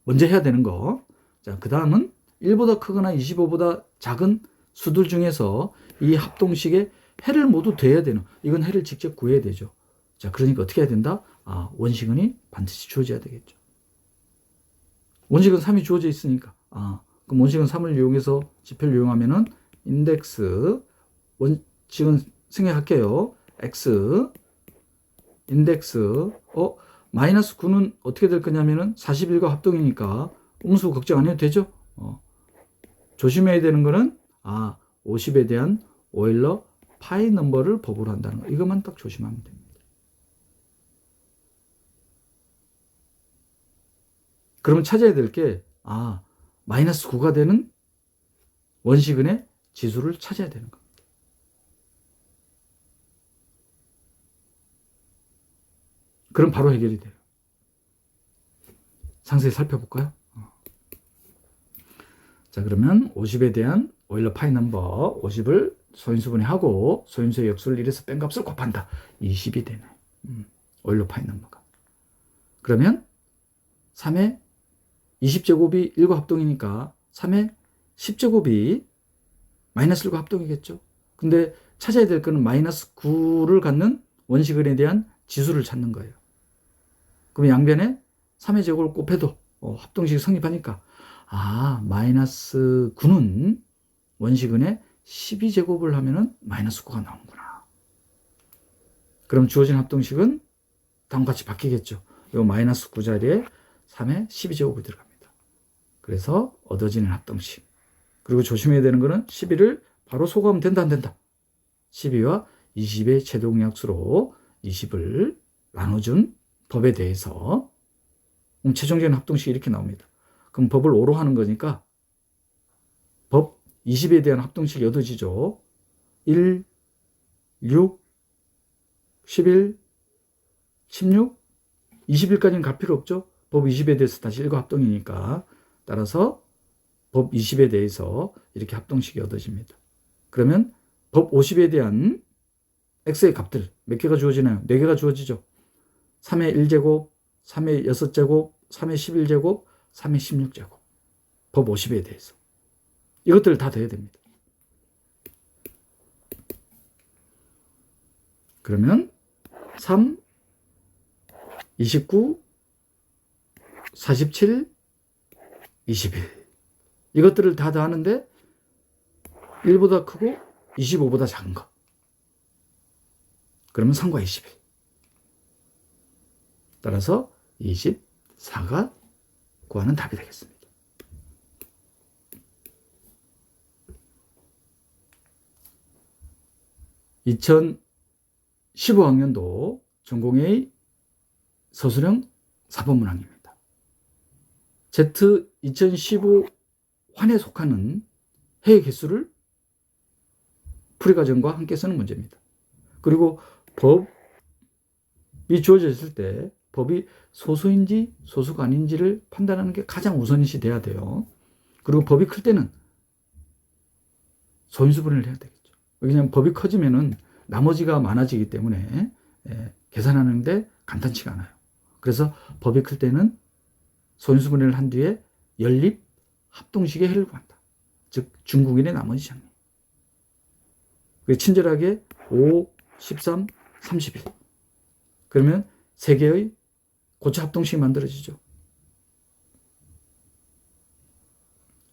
먼저 해야 되는 거. 자, 그 다음은 1보다 크거나 25보다 작은 수들 중에서 이 합동식에 해를 모두 더해야 되는, 이건 해를 직접 구해야 되죠. 자, 그러니까 어떻게 해야 된다? 원시근이 반드시 주어져야 되겠죠. 원시근 3이 주어져 있으니까. 그럼 원시근 3을 이용해서 지표를 이용하면은 인덱스, 원칙은 생략할게요. X, 인덱스, 마이너스 9는 어떻게 될 거냐면은 41과 합동이니까 음수 걱정 안 해도 되죠? 조심해야 되는 거는 50에 대한 오일러 파이 넘버를 법으로 한다는 거. 이것만 딱 조심하면 됩니다. 그러면 찾아야 될 게, 마이너스 9가 되는 원시근의 지수를 찾아야 되는 겁니다. 그럼 바로 해결이 돼요. 상세히 살펴볼까요? 자, 그러면 50에 대한 오일러 파이 넘버 50을 소인수분해하고 소인수의 역수를 1에서 뺀 값을 곱한다. 20이 되네. 오일러 파이 넘버가. 그러면 3의 20제곱이 1과 합동이니까 3의 10제곱이 마이너스 1과 합동이겠죠. 근데 찾아야 될 거는 마이너스 9를 갖는 원시근에 대한 지수를 찾는 거예요. 그럼 양변에 3의 제곱을 곱해도 합동식이 성립하니까 마이너스 9는 원시근에 12제곱을 하면은 마이너스 9가 나오는구나. 그럼 주어진 합동식은 다음과 같이 바뀌겠죠. 이 마이너스 9 자리에 3의 12제곱이 들어갑니다. 그래서 얻어지는 합동식. 그리고 조심해야 되는 거는 12를 바로 소거하면 된다, 안 된다. 12와 20의 최종약수로 20을 나눠준 법에 대해서 최종적인 합동식이 이렇게 나옵니다. 그럼 법을 5로 하는 거니까 법 20에 대한 합동식이 얻어지죠. 1, 6, 11, 16, 20일까지는 갈 필요 없죠. 법 20에 대해서 다시 1과 합동이니까. 따라서 법 20에 대해서 이렇게 합동식이 얻어집니다. 그러면 법 50에 대한 x의 값들 몇 개가 주어지나요? 4개가 주어지죠. 3의 1제곱, 3의 6제곱, 3의 11제곱, 3의 16제곱. 법 50에 대해서. 이것들을 다 더해야 됩니다. 그러면 3, 29, 47, 21. 이것들을 다 더하는데 1보다 크고 25보다 작은 거. 그러면 3과 21. 따라서 24가 구하는 답이 되겠습니다. (2015학년도) 전공의 서술형 4번 문항입니다. Z 2015 환에 속하는 해의 개수를 풀이과정과 함께 쓰는 문제입니다. 그리고 법이 주어져 있을 때 법이 소수인지 소수가 아닌지를 판단하는 게 가장 우선시 돼야 돼요. 그리고 법이 클 때는 소인수분해를 해야 되겠죠. 왜냐하면 법이 커지면은 나머지가 많아지기 때문에 계산하는데 간단치가 않아요. 그래서 법이 클 때는 소인수분해를 한 뒤에 연립 합동식의 해를 구한다. 즉 중국인의 나머지 장래. 친절하게 5, 13, 31. 그러면 세 개의 고체 합동식이 만들어지죠.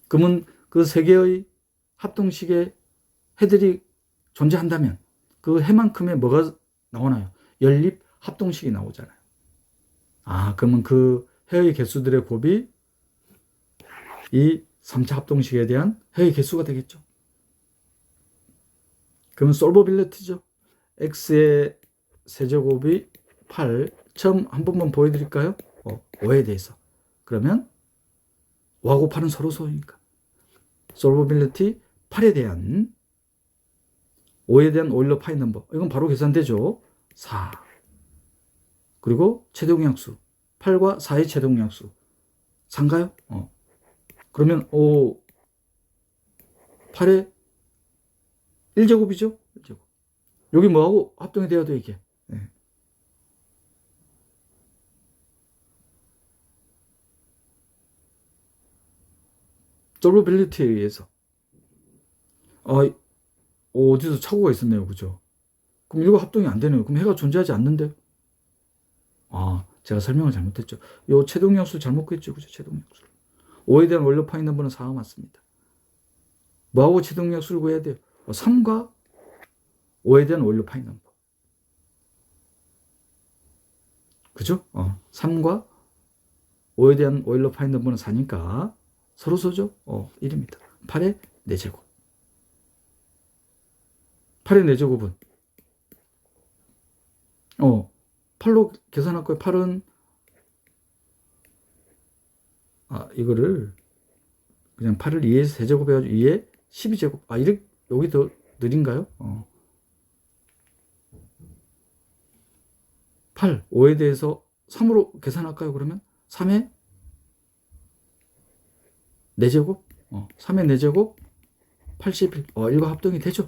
그러면 그 세 개의 합동식의 해들이 존재한다면 그 해만큼의 뭐가 나오나요? 연립 합동식이 나오잖아요. 그러면 그 해의 개수들의 곱이 이 3차 합동식에 대한 해의 개수가 되겠죠. 그러면 솔버빌리티죠. x의 세제곱이 8. 처음 한 번만 보여드릴까요? 5에 대해서. 그러면 5하고 8은 서로 소유니까. 솔버빌리티 8에 대한 5에 대한 오일러 파이 넘버. 이건 바로 계산되죠. 4. 그리고 최대공약수. 8과 4의 최대공약수. 4인가요? 그러면 8의 1제곱이죠? 1제곱. 여기 뭐하고 합동이 돼야 돼, 이게. 네. 솔버빌리티에 의해서. 어디서 착오가 있었네요. 그죠? 그럼 이거 합동이 안 되네요. 그럼 해가 존재하지 않는데? 제가 설명을 잘못했죠. 요 최동약수 잘못 구했죠. 그죠? 최동약수. 5에 대한 원료 파이 넘버는 4가 맞습니다. 뭐하고 최동약수를 구해야 돼요? 3과 5에 대한 원료 파이 넘버. 그죠? 3과 5에 대한 오일러 파이 넘버는 4니까 서로 소죠? 1입니다. 8의 4제곱. 8의 4제곱은 8로 계산할 거예요. 8은 이거를 그냥 8을 2에서 세제곱 해가지고 2에 12제곱. 이렇게 여기 더 느린가요? 8, 5에 대해서 3으로 계산할까요? 그러면 3의 4제곱? 3의 4제곱 81. 이거 합동이 되죠?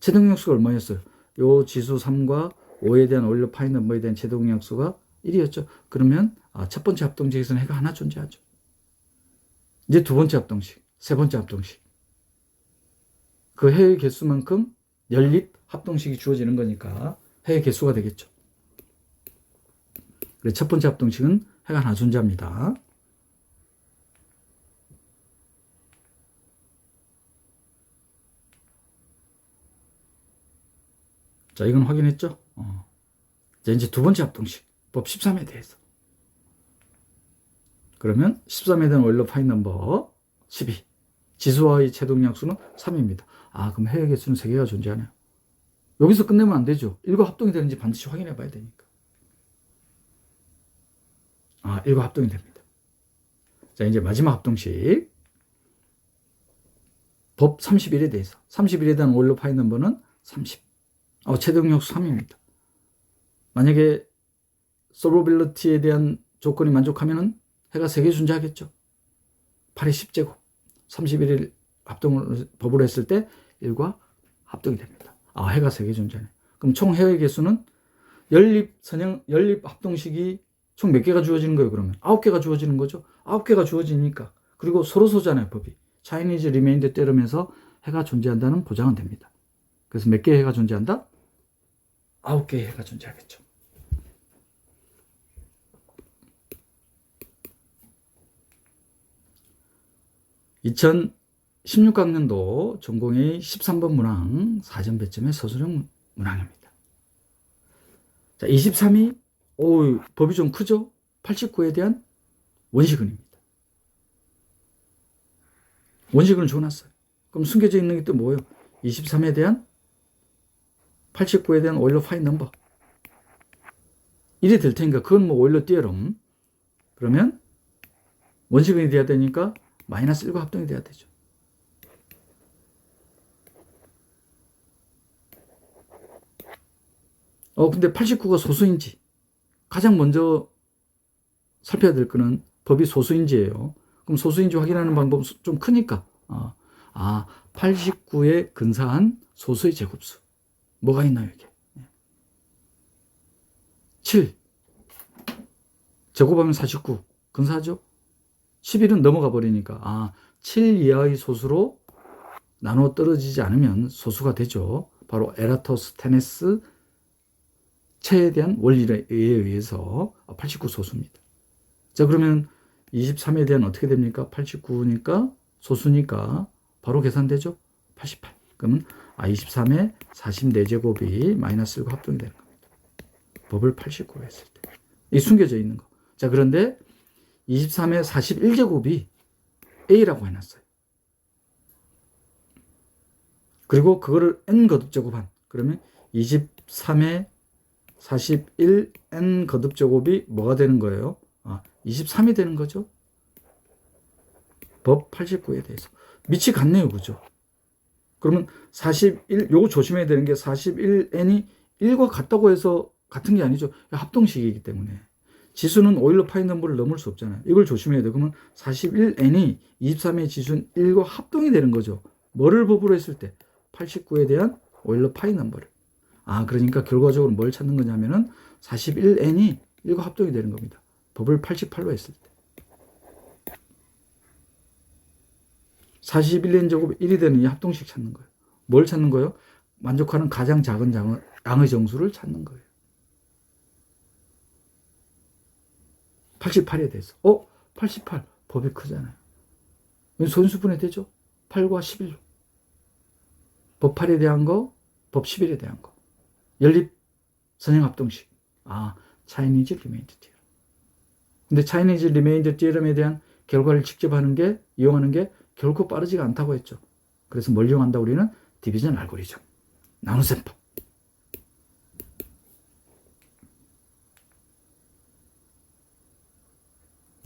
최동약수가 얼마였어요? 요 지수 3과 5에 대한 오일러 파이 넘버에 대한 최동약수가 1이었죠. 그러면 첫 번째 합동식에서는 해가 하나 존재하죠. 이제 두 번째 합동식, 세 번째 합동식. 그 해의 개수만큼 연립 합동식이 주어지는 거니까 해의 개수가 되겠죠. 그래서 첫 번째 합동식은 해가 하나 존재합니다. 자, 이건 확인했죠? 자, 이제 두 번째 합동식, 법 13에 대해서. 그러면 13에 대한 오일러 파이 넘버 12. 지수와의 최동약수는 3입니다. 그럼 해의 개수는 3개가 존재하네요. 여기서 끝내면 안 되죠. 이거 합동이 되는지 반드시 확인해 봐야 되니까. 이거 합동이 됩니다. 자, 이제 마지막 합동식. 법 31에 대해서. 31에 대한 오일러 파이 넘버는 30. 최동약수 3입니다. 만약에 솔버빌리티에 대한 조건이 만족하면은 해가 3개 존재하겠죠. 8의 10제곱. 31일 합동을 법으로 했을 때 1과 합동이 됩니다. 해가 3개 존재하네. 그럼 총 해의 개수는 연립 합동식이 총 몇 개가 주어지는 거예요, 그러면? 9개가 주어지는 거죠. 9개가 주어지니까. 그리고 서로 소잖아요, 법이. 차이니즈 리메인드 때리면서 해가 존재한다는 보장은 됩니다. 그래서 몇 개의 해가 존재한다? 9개의 해가 존재하겠죠. 2016학년도 전공의 13번 문항 4점 배점의 서술형 문항입니다. 자, 23이 법이 좀 크죠? 89에 대한 원시근입니다. 원시근을 줘놨어요. 그럼 숨겨져 있는 게 또 뭐예요? 23에 대한 89에 대한 오일러 파인 넘버 1이 될 테니까 그건 뭐 오일러 띠어럼. 그러면 원시근이 돼야 되니까 마이너스 1과 합동이 돼야 되죠. 근데 89가 소수인지 가장 먼저 살펴야 될 거는 법이 소수인지예요. 그럼 소수인지 확인하는 방법은 좀 크니까 89에 근사한 소수의 제곱수 뭐가 있나요 이게? 7 제곱하면 49 근사하죠? 11은 넘어가 버리니까 7 이하의 소수로 나눠 떨어지지 않으면 소수가 되죠. 바로 에라토스테네스 체에 대한 원리에 의해서 89 소수입니다. 자, 그러면 23에 대한 어떻게 됩니까? 89니까 소수니까 바로 계산되죠? 88. 그러면 23에 44제곱이 마이너스 1과 합동이 되는 겁니다. 법을 89로 했을 때. 이 숨겨져 있는 거. 자, 그런데 23에 41제곱이 A라고 해놨어요. 그리고 그거를 N 거듭제곱한. 그러면 23에 41 N 거듭제곱이 뭐가 되는 거예요? 23이 되는 거죠. 법 89에 대해서. 밑이 같네요. 그죠? 그러면 41, 요거 조심해야 되는 게 41N이 1과 같다고 해서 같은 게 아니죠. 합동식이기 때문에. 지수는 오일러 파인 넘버를 넘을 수 없잖아요. 이걸 조심해야 돼요. 그러면 41N이 23의 지수는 1과 합동이 되는 거죠. 뭐를 법으로 했을 때? 89에 대한 오일러 파인 넘버를. 그러니까 결과적으로 뭘 찾는 거냐면은 41N이 1과 합동이 되는 겁니다. 법을 88로 했을 때. 41N 제곱 1이 되는 이 합동식 찾는 거예요. 뭘 찾는 거예요? 만족하는 가장 작은 양의 정수를 찾는 거예요. 88에 대해서. 88. 법이 크잖아요. 손수분해 되죠? 8과 11로. 법 8에 대한 거, 법 11에 대한 거. 연립 선형합동식. 차이니즈 리메인드 티어럼. 근데 차이니즈 리메인드 티어럼에 대한 결과를 직접 이용하는 게 결코 빠르지가 않다고 했죠. 그래서 뭘 이용한다 우리는? 디비전 알고리즘. 나눗셈법.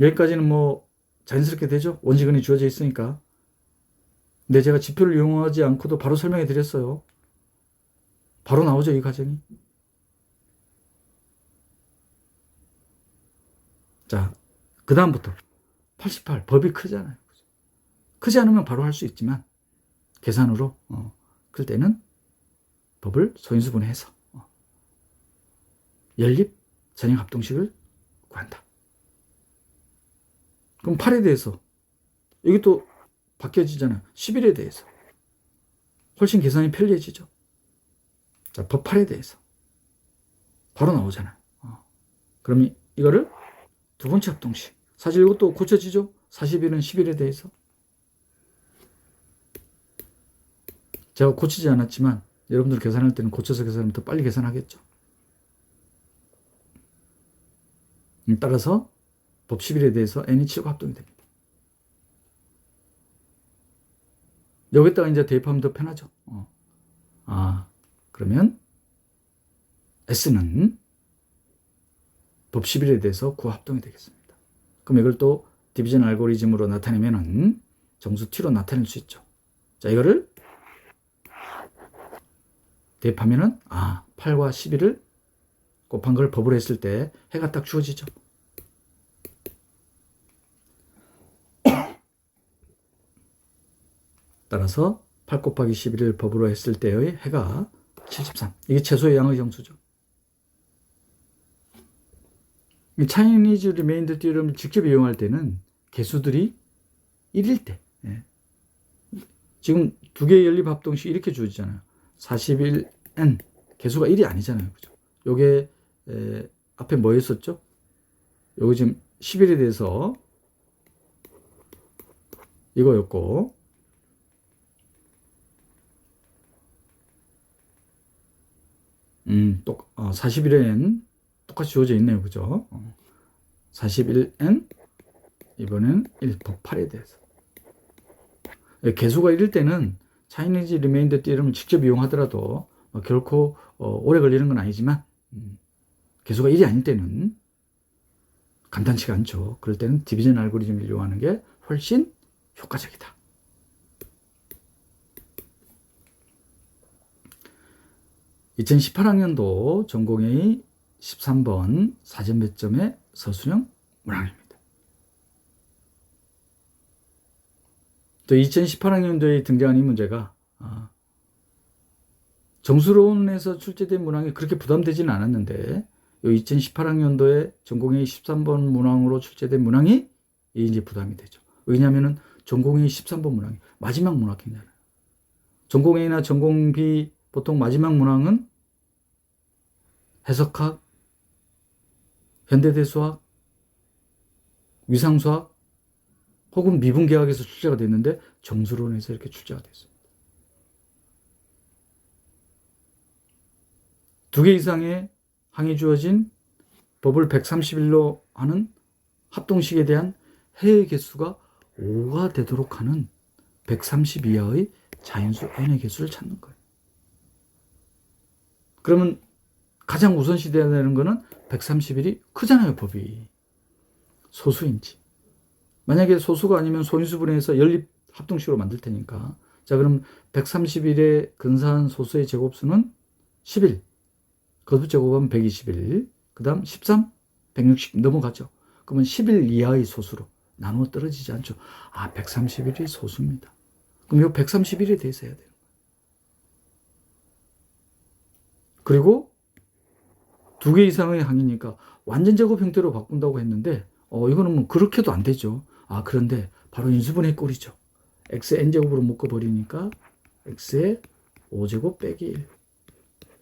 여기까지는 뭐 자연스럽게 되죠. 원시근이 주어져 있으니까. 근데 제가 지표를 이용하지 않고도 바로 설명해 드렸어요. 바로 나오죠, 이 과정이. 자, 그 다음부터 88 법이 크잖아요. 크지 않으면 바로 할 수 있지만 계산으로 클 때는 법을 소인수분해해서 연립 전형합동식을 구한다. 그럼 8에 대해서 여기 또 바뀌어지잖아요. 11에 대해서 훨씬 계산이 편리해지죠. 자, 법 8에 대해서 바로 나오잖아요. 그럼 이거를 두 번째 합동식. 사실 이것도 고쳐지죠. 41은 11에 대해서. 제가 고치지 않았지만 여러분들 계산할 때는 고쳐서 계산하면 더 빨리 계산하겠죠. 따라서 법 11에 대해서 n이 7과 합동이 됩니다. 여기다가 이제 대입하면 더 편하죠. 그러면 S는 법 11에 대해서 9와 합동이 되겠습니다. 그럼 이걸 또 디비전 알고리즘으로 나타내면은 정수 T로 나타낼 수 있죠. 자, 이거를 대입하면은 8과 11을 곱한 걸 법으로 했을 때 해가 딱 주어지죠. 따라서 8 곱하기 11을 법으로 했을 때의 해가 73. 이게 최소의 양의 정수죠. 이 차이니즈 리메인더 티어럼을 직접 이용할 때는 개수들이 1일 때. 지금 두 개의 연립 합동식 이렇게 주어지잖아요. 41n 개수가 1이 아니잖아요. 그죠? 요게 앞에 뭐 했었죠? 요거 지금 11에 대해서 이거였고, 41n 똑같이 주어져 있네요. 그죠? 41n 이번엔 1법 8에 대해서. 개수가 1일 때는 차이니즈 리메인더 띠름을 직접 이용하더라도 결코 오래 걸리는 건 아니지만 개수가 1이 아닐 때는 간단치가 않죠. 그럴 때는 디비전 알고리즘을 이용하는 게 훨씬 효과적이다. (2018학년도) 전공의 13번 사전 배점의 서술형 문항입니다. 또 2018학년도에 등장한 이 문제가 정수론에서 출제된 문항이 그렇게 부담되지는 않았는데, 이 2018학년도에 전공의 13번 문항으로 출제된 문항이 이제 부담이 되죠. 왜냐하면 전공의 13번 문항이 마지막 문학이잖아요. 전공A나 전공B 보통 마지막 문항은 해석학, 현대대수학, 위상수학 혹은 미분계학에서 출제가 됐는데 정수론에서 이렇게 출제가 됐습니다. 2개 이상의 항이 주어진 법을 131로 하는 합동식에 대한 해의 개수가 5가 되도록 하는 130 이하의 자연수 n의 개수를 찾는 거예요. 그러면 가장 우선시 돼야 되는 거는 131이 크잖아요, 법이. 소수인지. 만약에 소수가 아니면 소인수분해해서 연립 합동식으로 만들 테니까. 자, 그럼 131에 근사한 소수의 제곱수는 11. 거듭 제곱하면 121. 그 다음 13, 160 넘어가죠. 그러면 11 이하의 소수로 나누어 떨어지지 않죠. 131이 소수입니다. 그럼 이 131에 대해서 해야 돼요. 그리고 2개 이상의 항이니까 완전 제곱 형태로 바꾼다고 했는데 이거는 뭐 그렇게도 안 되죠. 그런데 바로 인수분해 꼴이죠. x의 n제곱으로 묶어버리니까 x의 5제곱 빼기 1,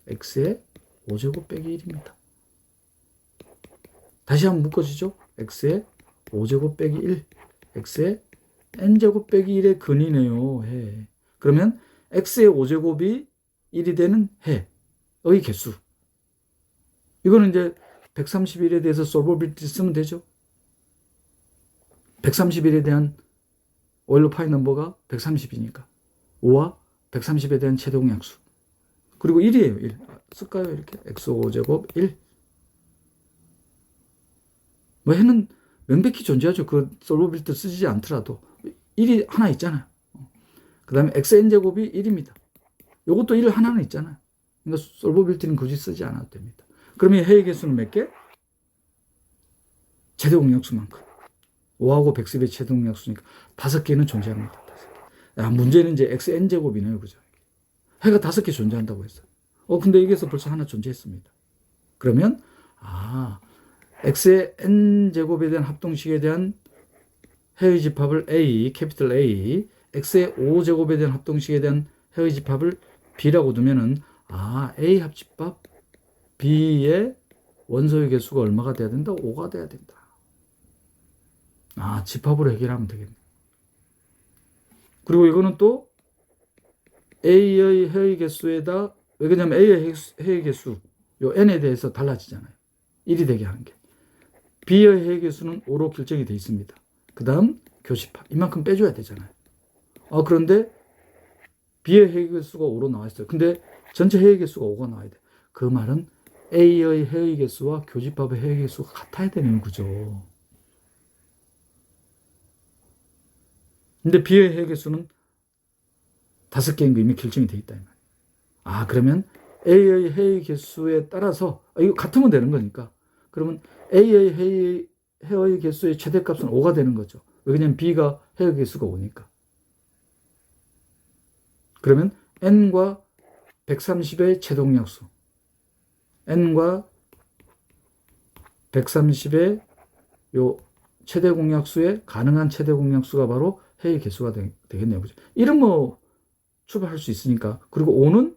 x의 5제곱 빼기 1입니다. 다시 한번 묶어주죠. x의 5제곱 빼기 1, x의 n제곱 빼기 1의 근이네요. 해. 그러면 x의 5제곱이 1이 되는 해의 개수. 이거는 이제 131에 대해서 솔버빌티 쓰면 되죠. 131에 대한 오일러 파이 넘버가 130이니까 5와 130에 대한 최대공약수. 그리고 1이에요. 1. 쓸까요? 이렇게 x5제곱 1. 뭐 해는 명백히 존재하죠. 그 솔버빌티 쓰지 않더라도 1이 하나 있잖아요. 그 다음에 xn제곱이 1입니다. 이것도 1 하나는 있잖아요. 그러니까 솔버빌티는 굳이 쓰지 않아도 됩니다. 그러면 해의 개수는 몇 개? 최대공약수만큼. 5하고 110의 최대공약수니까 5개는 존재합니다. 5개. 문제는 이제 xn제곱이네요. 그죠? 해가 5개 존재한다고 했어요. 근데 여기서 벌써 하나 존재했습니다. 그러면, x의 n제곱에 대한 합동식에 대한 해의 집합을 A, 캐피털 A, x의 5제곱에 대한 합동식에 대한 해의 집합을 B라고 두면은, A 합집합 B의 원소의 개수가 얼마가 돼야 된다? 5가 돼야 된다. 집합으로 해결하면 되겠네. 그리고 이거는 또 A의 해의 개수에다, 왜냐면 A의 해의 개수, 요 N에 대해서 달라지잖아요. 1이 되게 하는 게. B의 해의 개수는 5로 결정이 되어 있습니다. 그 다음 교집합. 이만큼 빼줘야 되잖아요. 그런데 B의 해의 개수가 5로 나와 있어요. 근데 전체 해의 개수가 5가 나와야 돼. 그 말은 A의 해의 개수와 교집합의 해의 개수가 같아야 되는 거죠. 근데 B의 해의 개수는 5개인 거 이미 결정이 되어 있다. 그러면 A의 해의 개수에 따라서, 이거 같으면 되는 거니까. 그러면 A의 해의 개수의 최대값은 5가 되는 거죠. 왜냐면 B가 해의 개수가 5니까. 그러면 N과 130의 최대공약수. N과 130의 요 최대공약수의 가능한 최대공약수가 바로 해의 개수가 되겠네요. 그죠? 1은 뭐 출발할 수 있으니까. 그리고 5는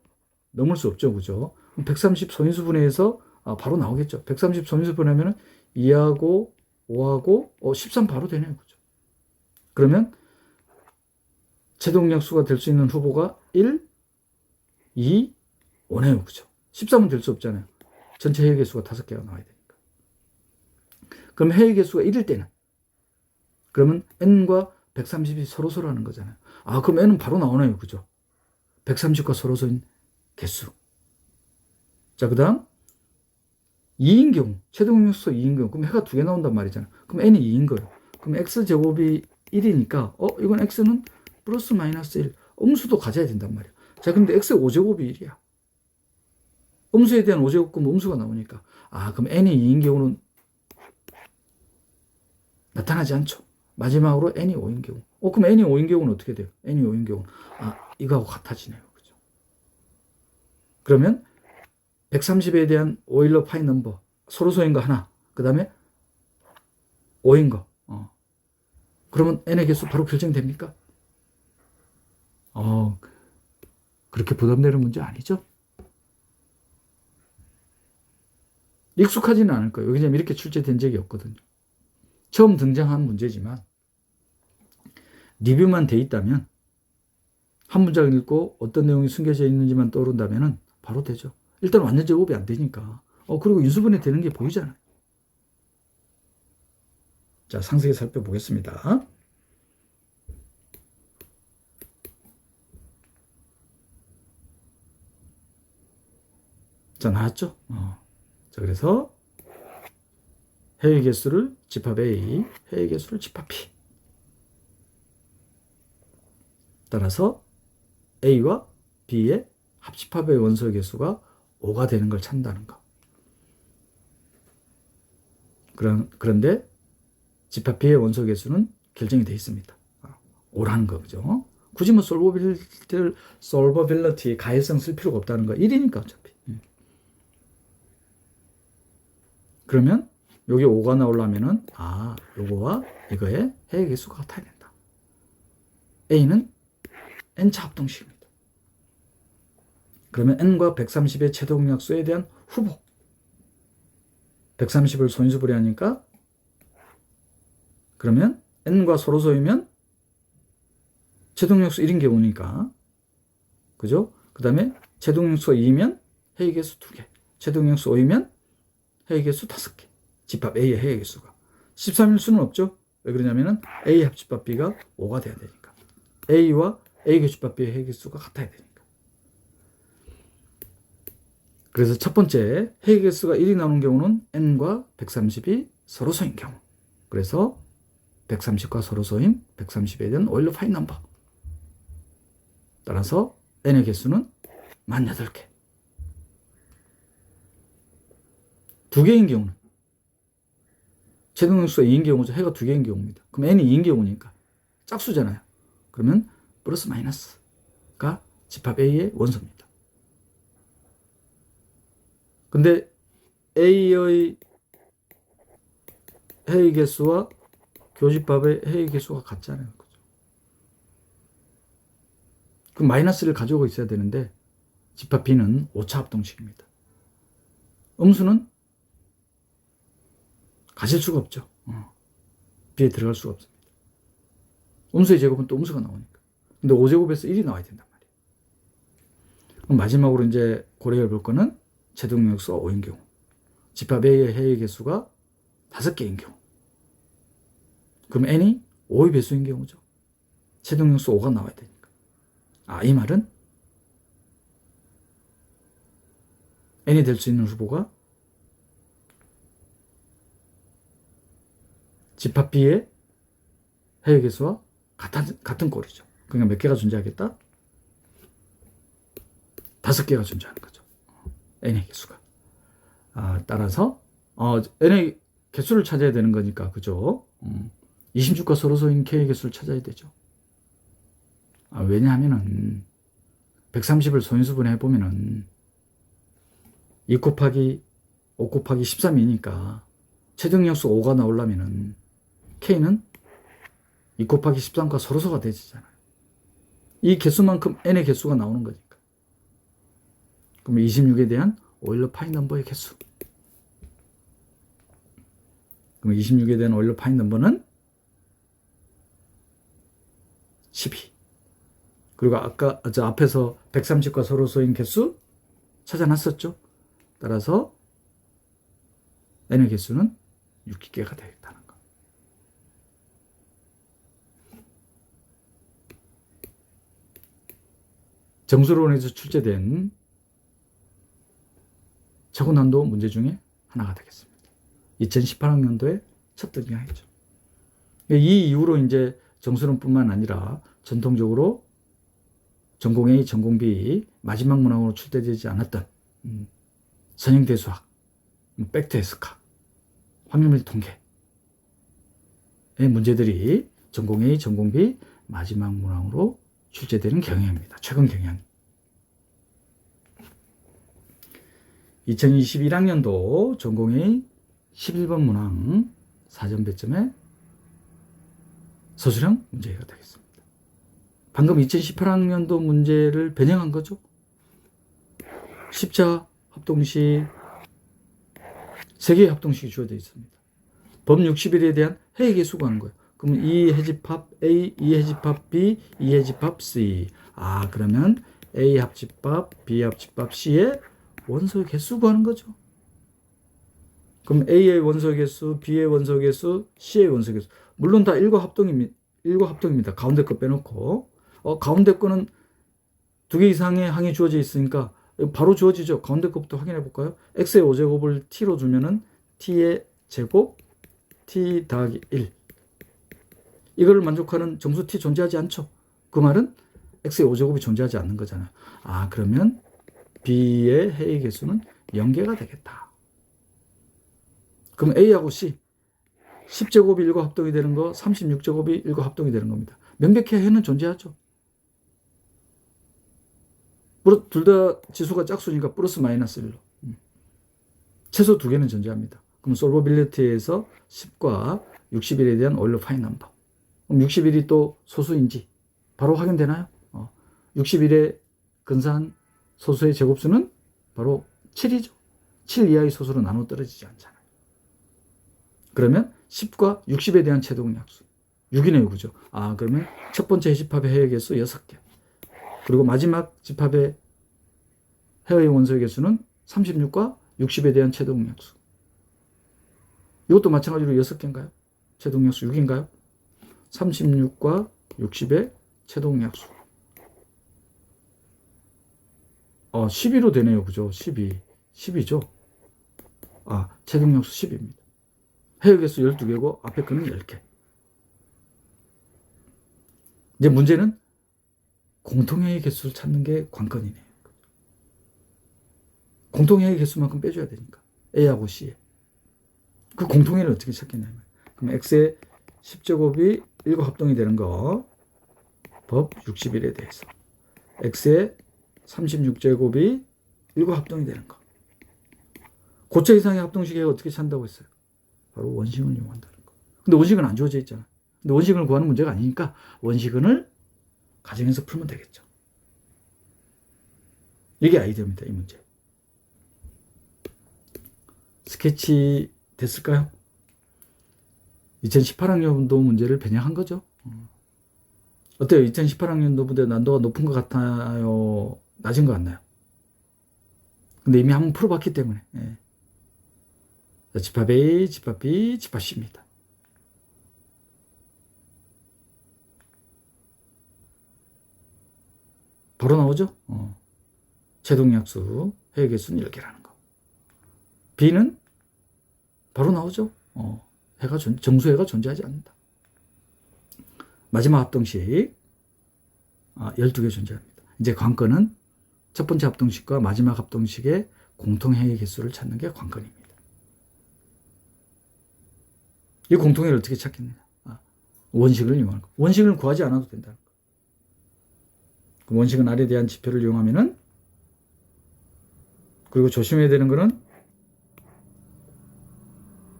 넘을 수 없죠. 그죠? 130 소인수분해해서 바로 나오겠죠. 130 소인수분해하면 2하고 5하고 13 바로 되네요. 그죠? 그러면 최종역수가 될 수 있는 후보가 1, 2, 5네요. 그죠? 13은 될 수 없잖아요. 전체 해외 개수가 5개가 나와야 되니까. 그럼 해외 개수가 1일 때는 그러면 n과 130이 서로 하는 거잖아요. 아, 그럼 n은 바로 나오네요. 그죠? 130과 서로서인 개수. 자, 그 다음 2인 경우, 최종역수 2인 경우, 그럼 해가 2개 나온단 말이잖아. 그럼 n이 2인 거예요. 그럼 x제곱이 1이니까 이건 x는 플러스 마이너스 1, 음수도 가져야 된단 말이야. 자, 근데 x 5제곱이 1이야. 음수에 대한 5제곱 끄면 음수가 나오니까. 아, 그럼 n이 2인 경우는 나타나지 않죠. 마지막으로 n이 5인 경우. 그럼 n이 5인 경우는 어떻게 돼요? n이 5인 경우는. 이거하고 같아지네요. 그죠? 그러면 130에 대한 오일러 파이 넘버, 서로소인 거 하나, 그 다음에 5인 거. 그러면 n의 개수 바로 결정됩니까? 그렇게 부담되는 문제 아니죠? 익숙하지는 않을 거예요. 왜냐면 이렇게 출제된 적이 없거든요. 처음 등장한 문제지만 리뷰만 돼 있다면 한 문장을 읽고 어떤 내용이 숨겨져 있는지만 떠오른다면 바로 되죠. 일단 완전 제곱이 안 되니까. 그리고 인수분해 되는 게 보이잖아요. 자, 상세히 살펴보겠습니다. 자, 나왔죠? 자, 그래서 해외 개수를 집합 A, 해외 개수를 집합 B. 따라서 A와 B의 합집합의 원소의 개수가 5가 되는 걸 찾는다는 거. 그런데 집합 B의 원소 개수는 결정이 되어 있습니다. 5라는 거죠. 굳이 뭐 솔버빌리티 가해성 쓸 필요가 없다는 거. 1이니까 어차피. 그러면 여기 5가 나오려면은 요거와 이거의 해외 개수가 같아야 된다. A는 n차 합동식입니다. 그러면 n과 130의 최종역수에 대한 후보. 130을 소인수분해 하니까 그러면 n과 서로소이면 최종역수 1인 경우니까 그죠? 그 다음에 최종역수가 2면 해외 개수 2개, 최종역수 5이면 해외 개수 5개. 집합 A의 해외 개수가 13일 수는 없죠. 왜 그러냐면은 A 합집합 B가 5가 돼야 되니까. A와 A 교집합 B의 해외 개수가 같아야 되니까. 그래서 첫 번째 해외 개수가 1이 나오는 경우는 n과 130이 서로소인 경우. 그래서 130과 서로소인 130에 대한 오일러 파이 넘버. 따라서 n의 개수는 48개. 2개인 경우는 최종역수가 2인 경우죠. 해가 2개인 경우입니다. 그럼 n이 2인 경우니까 짝수잖아요. 그러면 플러스 마이너스가 집합 A의 원소입니다. 근데 A의 해의 개수와 교집합의 해의 개수가 같잖아요. 그죠? 그럼 마이너스를 가지고 있어야 되는데 집합 B는 5차 합동식입니다. 음수는 가질 수가 없죠. B에 들어갈 수가 없습니다. 음수의 제곱은 또 음수가 나오니까. 근데 5제곱에서 1이 나와야 된단 말이에요. 그럼 마지막으로 이제 고려해 볼 거는 최종역수가 5인 경우. 집합 A의 해의 개수가 5개인 경우. 그럼 n이 5의 배수인 경우죠. 최종역수 5가 나와야 되니까. 이 말은 n이 될 수 있는 후보가 집합 B의 해외 개수와 같은 꼴이죠. 그러니까 몇 개가 존재하겠다? 5개가 존재하는 거죠. n의 개수가. 따라서 n의 개수를 찾아야 되는 거니까 그죠? 26과 서로소인 k의 개수를 찾아야 되죠. 왜냐하면은 130을 소인수분해 해보면은 2 곱하기 5 곱하기 13이니까 최종역수 5가 나오려면은 k는 2 곱하기 13과 서로소가 되잖아요. 이 개수만큼 n의 개수가 나오는 거니까. 그럼 26에 대한 오일러 파이 넘버의 개수. 그럼 26에 대한 오일러 파이 넘버는 12. 그리고 아까 저 앞에서 130과 서로소인 개수 찾아놨었죠. 따라서 n의 개수는 6개가 되겠다는 거. 정수론에서 출제된 최고난도 문제 중에 하나가 되겠습니다. 2018학년도에 첫 등장했죠. 이 이후로 이제 정수론뿐만 아니라 전통적으로 전공 A, 전공 B 마지막 문항으로 출제되지 않았던 선형대수학, 팩트 해석학, 확률 통계의 문제들이 전공 A, 전공 B 마지막 문항으로 출제되는 경향입니다. 최근 경향. 2021학년도 전공 A 11번 문항 사전 배점의 서술형 문제가 되겠습니다. 방금 2018학년도 문제를 변형한 거죠. 십자 합동식, 3개의 합동식이 주어져 있습니다. 범 60일에 대한 해의 개수 구하는 거예요. 그럼 이 해집합 A, 이 해집합 B, 이 해집합 C. 그러면 A 합집합, B 합집합 C의 원소의 개수 구하는 거죠. 그럼 A의 원소 개수, B의 원소 개수, C의 원소 개수. 물론 다 일과 합동입니다. 가운데 거 빼놓고. 가운데 거는 2개 이상의 항이 주어져 있으니까 바로 주어지죠. 가운데 것부터 확인해 볼까요? x의 5제곱을 t로 주면은 t의 제곱 t 더하기 1. 이거를 만족하는 정수 t 존재하지 않죠. 그 말은 x의 5제곱이 존재하지 않는 거잖아요. 그러면 b의 해의 개수는 0개가 되겠다. 그럼 a하고 c 10제곱이 1과 합동이 되는 거, 36제곱이 1과 합동이 되는 겁니다. 명백히 해는 존재하죠. 둘 다 지수가 짝수니까 플러스 마이너스 1로. 최소 2개는 존재합니다. 그럼 솔버빌리티에서 10과 60일에 대한 오일러 파인 넘버. 그럼 60일이 또 소수인지 바로 확인되나요? 60일의 근사한 소수의 제곱수는 바로 7이죠. 7 이하의 소수로 나눠 떨어지지 않잖아요. 그러면 10과 60에 대한 최종약수 6이네요. 그죠? 그러면 첫 번째 해집합의 해의 개수 6개. 그리고 마지막 집합의 해의 원소의 개수는 36과 60에 대한 최종약수. 이것도 마찬가지로 6개인가요? 최종약수 6인가요? 36과 60의 최종약수. 12로 되네요. 그죠? 12죠? 최종약수 10입니다. 해의 개수 12개고 앞에 거는 10개. 이제 문제는 공통해의 개수를 찾는 게 관건이네요. 공통해의 개수만큼 빼줘야 되니까. A하고 C에. 그 공통해를 어떻게 찾겠냐면. 그럼 X의 10제곱이 1과 합동이 되는 거. 법 60일에 대해서. X의 36제곱이 1과 합동이 되는 거. 고차 이상의 합동식에 어떻게 찾는다고 했어요? 바로 원식을 이용한다는 거. 근데 원식은 안 주어져 있잖아. 근데 원식을 구하는 문제가 아니니까 원식은을 가정에서 풀면 되겠죠. 이게 아이디어입니다. 이 문제. 스케치 됐을까요? 2018학년도 문제를 변형한 거죠. 어때요? 2018학년도 문제 난도가 높은 것 같아요? 낮은 것 같나요? 근데 이미 한번 풀어봤기 때문에. 집합 A, 집합 B, 집합 C입니다. 바로 나오죠? 최종약수, 해의 개수는 10개라는 거. B는 바로 나오죠? 정수해가 존재하지 않는다. 마지막 합동식, 12개 존재합니다. 이제 관건은 첫 번째 합동식과 마지막 합동식의 공통해의 개수를 찾는 게 관건입니다. 이 공통해를 어떻게 찾겠느냐? 원식을 이용하는 거. 원식을 구하지 않아도 된다는 거. 그 원식은 R에 대한 지표를 이용하면은, 그리고 조심해야 되는 거는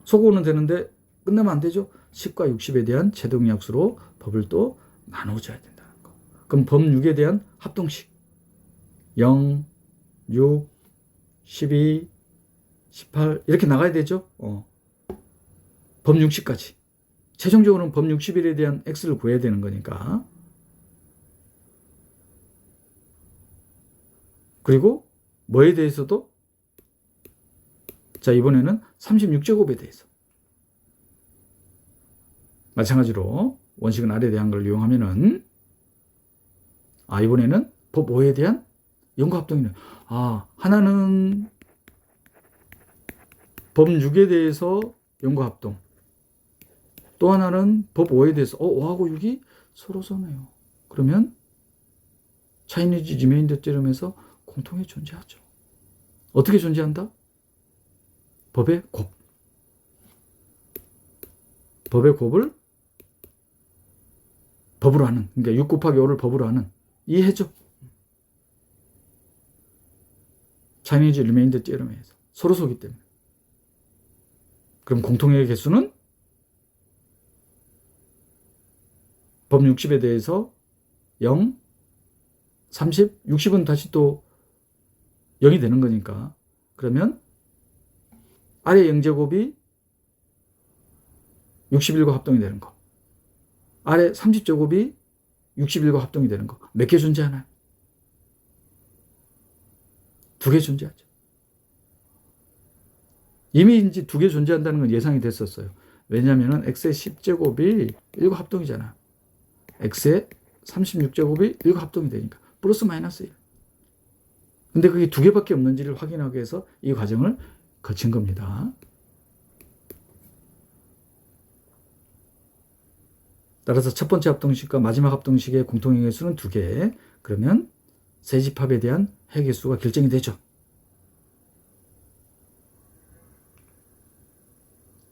속어는 되는데 끝나면 안 되죠. 10과 60에 대한 최종약수로 법을 또 나눠줘야 된다는 거. 그럼 법 6에 대한 합동식 0, 6, 12, 18 이렇게 나가야 되죠. 법 60까지. 최종적으로는 법 60일에 대한 x를 구해야 되는 거니까 그리고 뭐에 대해서도 자 이번에는 36제곱에 대해서 마찬가지로 원식은 R에 대한 걸 이용하면은 이번에는 법 5에 대한 연구합동이네. 하나는 법 6에 대해서 연구합동, 또 하나는 법 5에 대해서 5하고 6이 서로 서네요. 그러면 차이니즈 리메인더 theorem에서 공통에 존재하죠. 어떻게 존재한다? 법의 곱. 법의 곱을 법으로 하는, 그러니까 6 곱하기 5를 법으로 하는, 이해죠. 차이니즈 리메인더 theorem에서 서로 소기 때문에. 그럼 공통의 개수는 법 60에 대해서 0, 30, 60은 다시 또 0이 되는 거니까. 그러면 R의 0제곱이 61과 합동이 되는 거. R의 30제곱이 61과 합동이 되는 거. 몇 개 존재하나요? 2개 존재하죠. 이미 이제 2개 존재한다는 건 예상이 됐었어요. 왜냐하면 x의 10제곱이 1과 합동이잖아. x의 36제곱이 1과 합동이 되니까. 플러스 마이너스 1. 근데 그게 2개밖에 없는지를 확인하기 위해서 이 과정을 거친 겁니다. 따라서 첫 번째 합동식과 마지막 합동식의 공통의 개수는 2개. 그러면 세집합에 대한 해개수가 결정이 되죠.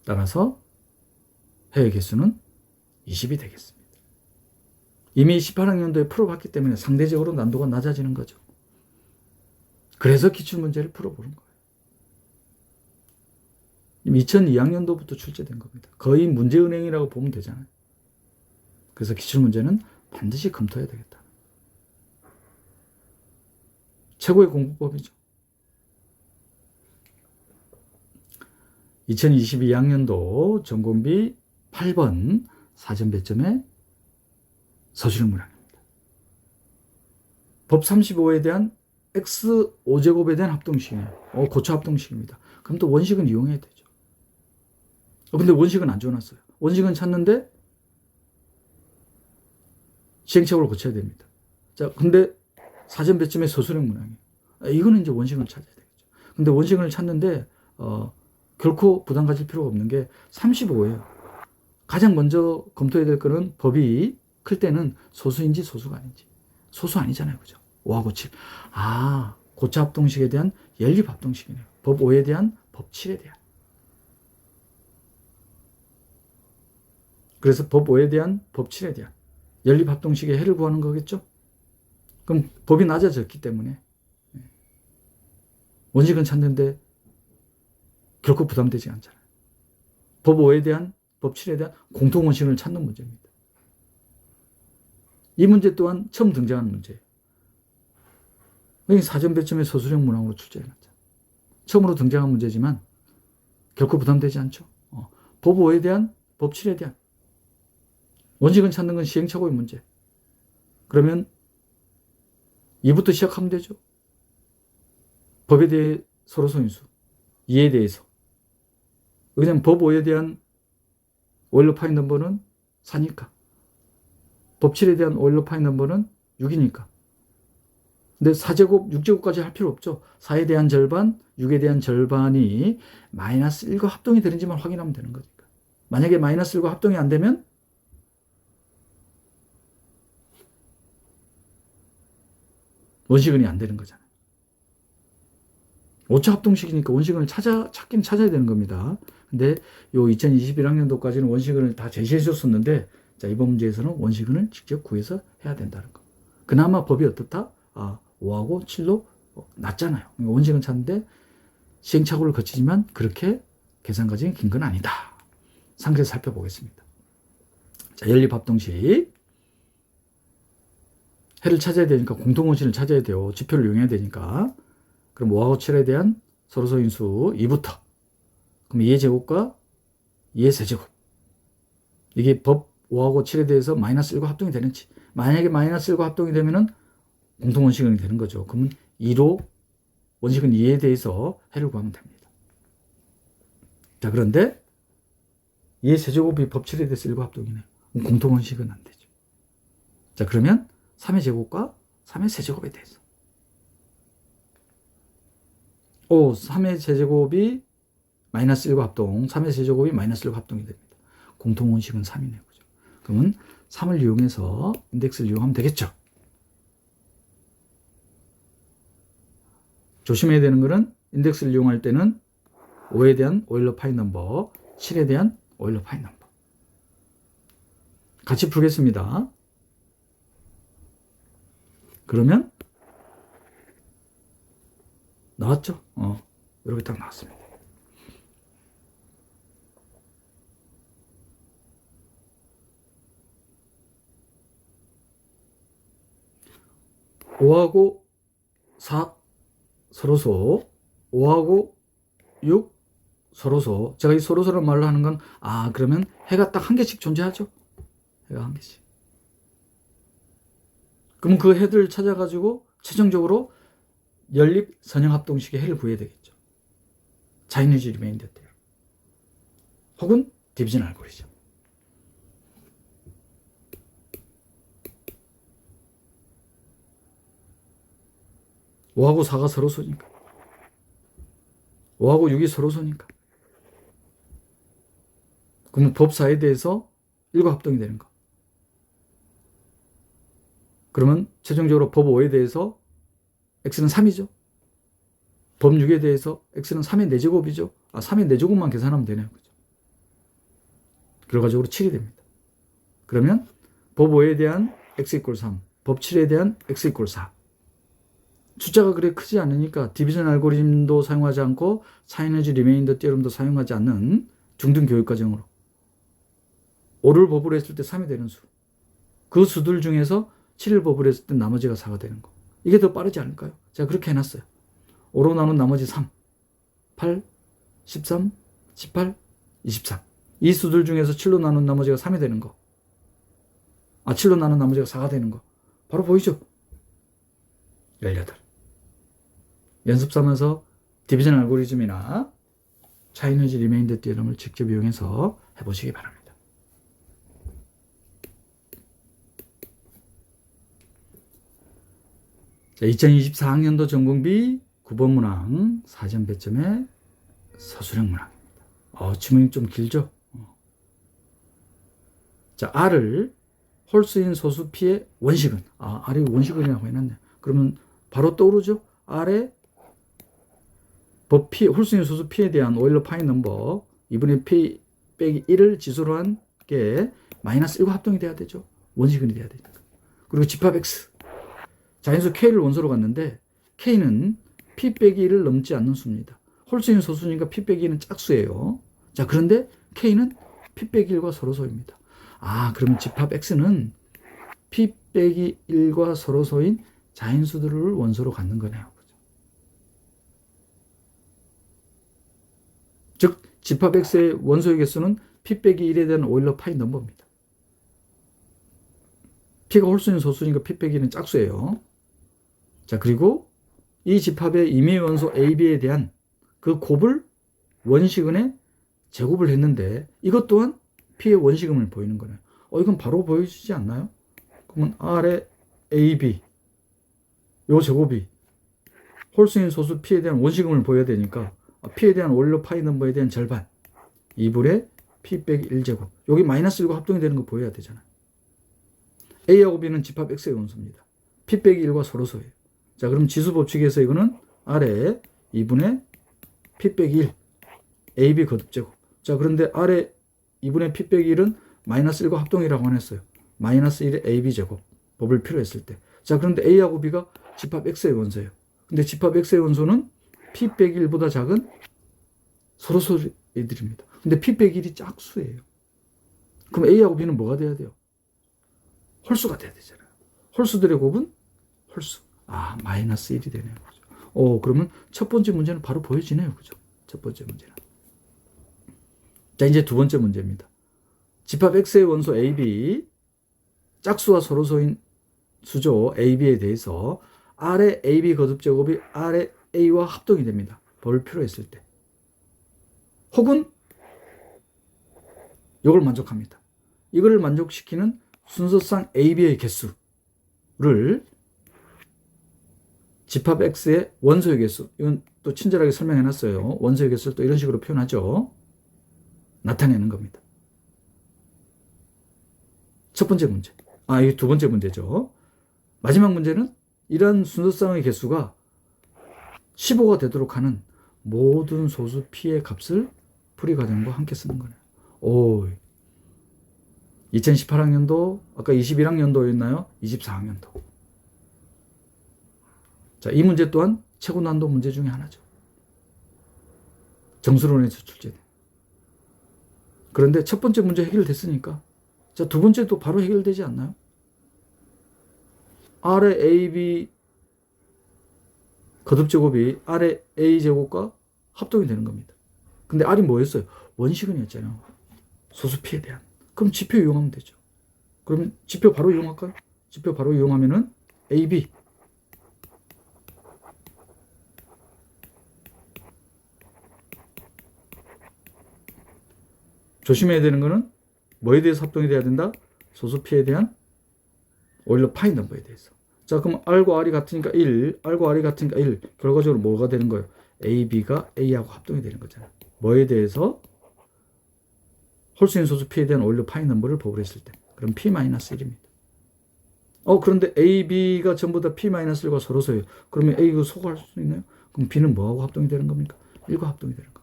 따라서 해의 개수는 20이 되겠습니다. 이미 18학년도에 풀어봤기 때문에 상대적으로 난도가 낮아지는 거죠. 그래서 기출문제를 풀어보는 거예요. 2002학년도부터 출제된 겁니다. 거의 문제은행이라고 보면 되잖아요. 그래서 기출문제는 반드시 검토해야 되겠다. 최고의 공부법이죠. 2022학년도 전공비 8번 사전 배점의 서술형 문항입니다. 법 35에 대한 x 5제곱에 대한 합동식이에요. 고차 합동식입니다. 그럼 또 원식은 이용해야 되죠. 근데 원식은 안 줘놨어요. 원식은 찾는데 시행착오를 거쳐야 됩니다. 자, 근데 사전 배점의 서술형 문항이에요. 이거는 이제 원식을 찾아야 되겠죠. 근데 원식을 찾는데 결코 부담 가질 필요가 없는 게 35예요. 가장 먼저 검토해야 될 거는 법이 클 때는 소수인지 소수가 아닌지. 소수 아니잖아요. 그죠? 5하고 7. 고차 합동식에 대한 연립 합동식이네요. 법 5에 대한 법 7에 대한. 그래서 법 5에 대한 법 7에 대한 연립 합동식의 해를 구하는 거겠죠? 그럼 법이 낮아졌기 때문에 원식은 찾는데 결코 부담되지 않잖아요. 법 5에 대한, 법 7에 대한 공통원식을 찾는 문제입니다. 이 문제 또한 처음 등장하는 문제예요. 사전 배점의 서술형 문항으로 출제해놨죠. 처음으로 등장한 문제지만 결코 부담되지 않죠. 법 5에 대한, 법 7에 대한 원식은 찾는 건 시행착오의 문제. 그러면 2부터 시작하면 되죠. 법에 대해 서로 소인수, 2에 대해서. 그냥 법 5에 대한 오일러 파이 넘버는 4니까. 법 7에 대한 오일러 파이 넘버는 6이니까. 근데 4제곱, 6제곱까지 할 필요 없죠. 4에 대한 절반, 6에 대한 절반이 마이너스 1과 합동이 되는지만 확인하면 되는 거니까. 만약에 마이너스 1과 합동이 안 되면 원식은이 안 되는 거잖아요. 5차 합동식이니까 원식은을 찾긴 찾아야 되는 겁니다. 근데 요 2021학년도까지는 원식은을 다 제시해 줬었는데, 자, 이번 문제에서는 원식은을 직접 구해서 해야 된다는 거. 그나마 법이 어떻다? 5하고 7로 낮잖아요. 원식은 찾는데 시행착오를 거치지만 그렇게 계산 과정이 긴 건 아니다. 상세히 살펴보겠습니다. 자, 연립합동식. 해를 찾아야 되니까 공통원식을 찾아야 돼요. 지표를 이용해야 되니까. 그럼 5하고 7에 대한 서로소인수 2부터. 그럼 2의 제곱과 2의 세제곱. 이게 법 5하고 7에 대해서 마이너스 1과 합동이 되는지. 만약에 마이너스 1과 합동이 되면은 공통원식이 되는 거죠. 그러면 2로 원식은 2에 대해서 해를 구하면 됩니다. 자, 그런데 2의 세제곱이 법 7에 대해서 일과합동이네요. 공통원식은 안 되죠. 자, 그러면 3의 제곱과 3의 세제곱에 대해서 3의 제제곱이 마이너스 1과 합동, 3의 세제곱이 마이너스 1과 합동이 됩니다. 공통원식은 3이네요. 그죠? 그러면 3을 이용해서 인덱스를 이용하면 되겠죠. 조심해야 되는 것은 인덱스를 이용할 때는 5에 대한 오일러 파인 넘버, 7에 대한 오일러 파인 넘버. 같이 풀겠습니다. 그러면 나왔죠? 이렇게 딱 나왔습니다. (5하고 4) 서로소, 5하고 6 서로소. 제가 이 서로소를 말로 하는 건 그러면 해가 딱 한 개씩 존재하죠. 해가 한 개씩. 그럼 그 해들을 찾아가지고 최종적으로 연립 선형합동식의 해를 구해야 되겠죠. 차이니즈 리메인더 테오럼 혹은 디비전 알고리즘. (5하고 4가 서로소니까) 5하고 6이 서로소니까 그러면 법 4에 대해서 일과합동이 되는 거. 그러면 최종적으로 법 5에 대해서 x는 3이죠. 법 6에 대해서 x는 3의 4제곱이죠. 3의 4제곱만 계산하면 되네요. 그죠? 결과적으로 7이 됩니다. 그러면 법 5에 대한 x 이퀄 3, 법 7에 대한 x 이퀄 4. 숫자가 그래 크지 않으니까 디비전 알고리즘도 사용하지 않고 차이니즈 리메인더 테오럼도 사용하지 않는 중등 교육과정으로 5를 법으로 했을 때 3이 되는 수. 그 수들 중에서 7을 법으로 했을 때 나머지가 4가 되는 거. 이게 더 빠르지 않을까요? 제가 그렇게 해놨어요. 5로 나눈 나머지 3, 8, 13, 18, 23. 이 수들 중에서 7로 나눈 나머지가 3이 되는 거. 7로 나눈 나머지가 4가 되는 거. 바로 보이죠? 18. 연습 삼아서 디비전 알고리즘이나 차이니즈 리메인더 테오럼을 직접 이용해서 해보시기 바랍니다. 자, 2024학년도 전공비 9번 문항 4점 배점의 서술형 문항입니다. 지문이 좀 길죠? 자, R을 홀수인 소수 P의 원식은, R이 원식은이라고 해놨네. 그러면 바로 떠오르죠? R의 법 P, 홀수인 소수 P에 대한 오일러 파인 넘버 2분의 P 빼기 1을 지수로 한 게 마이너스 1과 합동이 돼야 되죠. 원식은이 돼야 되니까. 그리고 집합 X. 자연수 K를 원소로 갔는데 K는 P 빼기 1을 넘지 않는 수입니다. 홀수인 소수니까 P 빼기 1은 짝수예요. 자, 그런데 K는 P 빼기 1과 서로소입니다. 그러면 집합 X는 P 빼기 1과 서로소인 자연수들을 원소로 갖는 거네요. 즉 집합 X의 원소의 개수는 P 빼기 1에 대한 오일러 파인 넘버입니다. P가 홀수인 소수니까 P 빼기 1은 짝수예요. 자, 그리고 이 집합의 임의의 원소 AB에 대한 그 곱을 원식은에 제곱을 했는데 이것 또한 P의 원식음을 보이는 거네요. 이건 바로 보여지지 않나요? 그러면 R의 AB 요 제곱이 홀수인 소수 P에 대한 원식음을 보여야 되니까 P에 대한 오일러 파이 넘버에 대한 절반 2분의 P 빼기 1제곱 여기 마이너스 1과 합동이 되는 거 보여야 되잖아요. A하고 B는 집합 X의 원소입니다. P 빼기 1과 서로소예요. 자, 그럼 지수 법칙에서 이거는 R의 2분의 P 빼기 1 AB 거듭제곱. 자, 그런데 R의 2분의 P 빼기 1은 마이너스 1과 합동이라고 안 했어요. 마이너스 1의 AB 제곱 법을 필요했을 때. 자, 그런데 A하고 B가 집합 X의 원소예요. 근데 집합 X의 원소는 P 빼기 1보다 작은 서로소들입니다. 근데 P 빼기 1이 짝수예요. 그럼 A하고 B는 뭐가 돼야 돼요? 홀수가 돼야 되잖아요. 홀수들의 곱은 홀수. 마이너스 1이 되네요. 그죠? 그러면 첫 번째 문제는 바로 보여지네요. 그죠? 첫 번째 문제는. 자, 이제 두 번째 문제입니다. 집합 X의 원소 AB, 짝수와 서로소인 수조 AB에 대해서 R의 AB 거듭제곱이 R의 A와 합동이 됩니다. 볼 필요 있을 때. 혹은 이걸 만족합니다. 이걸 만족시키는 순서상 AB의 개수를 집합 X의 원소의 개수, 이건 또 친절하게 설명해 놨어요. 원소의 개수를 또 이런 식으로 표현하죠. 나타내는 겁니다. 첫 번째 문제. 이게 두 번째 문제죠. 마지막 문제는 이러한 순서상의 개수가 15가 되도록 하는 모든 소수 P의 값을 풀이 과정과 함께 쓰는 거네요. 2018학년도, 아까 21학년도였나요? 24학년도. 자, 이 문제 또한 최고 난도 문제 중에 하나죠. 정수론에서 출제돼. 그런데 첫 번째 문제 해결됐으니까, 자, 두 번째도 바로 해결되지 않나요? R의 AB 거듭제곱이 R의 A제곱과 합동이 되는 겁니다. 근데 R이 뭐였어요? 원시근이었잖아요. 소수 P에 대한. 그럼 지표 이용하면 되죠. 그러면 지표 바로 이용할까요? 지표 바로 이용하면은 AB 조심해야 되는 거는 뭐에 대해서 합동이 돼야 된다? 소수 P에 대한 오일러 파이 넘버에 대해서. 자, 그럼 R과 R이 같으니까 1, R과 R이 같으니까 1. 결과적으로 뭐가 되는 거예요? AB가 A하고 합동이 되는 거잖아요. 뭐에 대해서? 홀수인 소수 P에 대한 오일러 파이 넘버를 보고했을 때. 그럼 P-1입니다. 그런데 A, B가 전부 다 P-1과 서로서예요. 그러면 A가 소거할 수 있나요? 그럼 B는 뭐하고 합동이 되는 겁니까? 1과 합동이 되는 겁니다.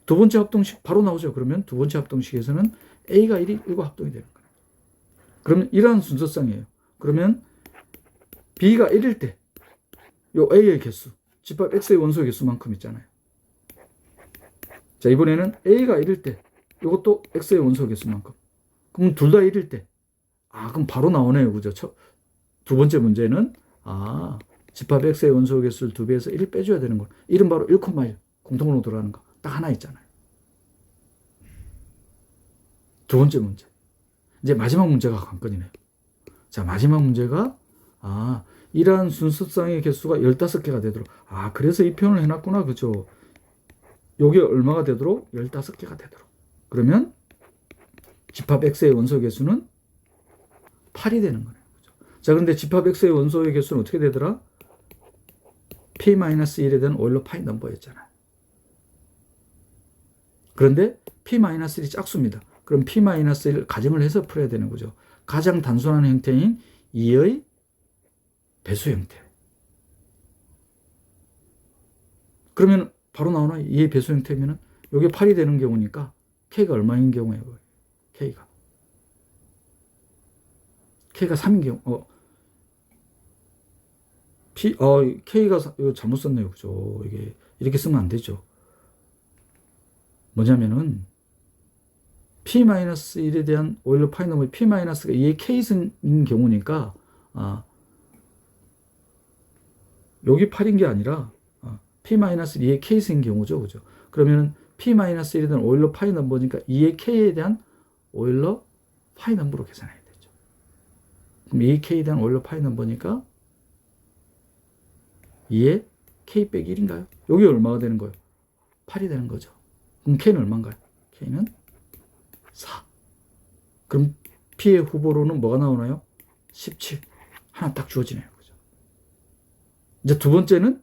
두 번째 합동식 바로 나오죠. 그러면 두 번째 합동식에서는 A가 1이 1과 합동이 되는 거예요. 그러면 이러한 순서상이에요. 그러면 B가 1일 때 요 A의 개수, 집합 X의 원소의 개수만큼 있잖아요. 자, 이번에는 A가 1일 때 이것도 X의 원소 개수만큼. 그럼 둘 다 1일 때. 그럼 바로 나오네요. 그죠? 두 번째 문제는, 집합 X의 원소 개수를 2배에서 1을 빼줘야 되는 거. 1은 바로 1,1. 공통으로 들어가는 거. 딱 하나 있잖아요. 두 번째 문제. 이제 마지막 문제가 관건이네요. 자, 마지막 문제가, 이러한 순서상의 개수가 15개가 되도록. 그래서 이 표현을 해놨구나. 그죠? 요게 얼마가 되도록? 15개가 되도록. 그러면 집합 X의 원소 개수는 8이 되는 거네요. 그죠? 자, 그런데 집합 X의 원소의 개수는 어떻게 되더라? P-1에 대한 오일러 파이 넘버였잖아요. 그런데 P-1이 짝수입니다. 그럼 P-1을 가정을 해서 풀어야 되는 거죠. 가장 단순한 형태인 2의 배수 형태. 그러면 바로 나오나? 2의 배수 형태면은 이게 8이 되는 경우니까 K가 얼마인 경우예요? K가 3인 경우. K가 이거 잘못 썼네요. 그죠? 이게 이렇게 쓰면 안 되죠. 뭐냐면은 P-1에 대한 오일러 파이 넘버 P-가 2의 K승인 경우니까 여기 8인 게 아니라 P-2의 K승인 경우죠. 그죠? 그러면 P-1에 대한 오일러 파이 넘버니까 2의 K에 대한 오일러 파이 넘버로 계산해야 되죠. 그럼 2의 K에 대한 오일러 파이 넘버니까 2의 K 빼기 1인가요? 여기 얼마가 되는 거예요? 8이 되는 거죠. 그럼 K는 얼마인가요? K는 4. 그럼 P의 후보로는 뭐가 나오나요? 17. 하나 딱 주어지네요. 그죠? 이제 두 번째는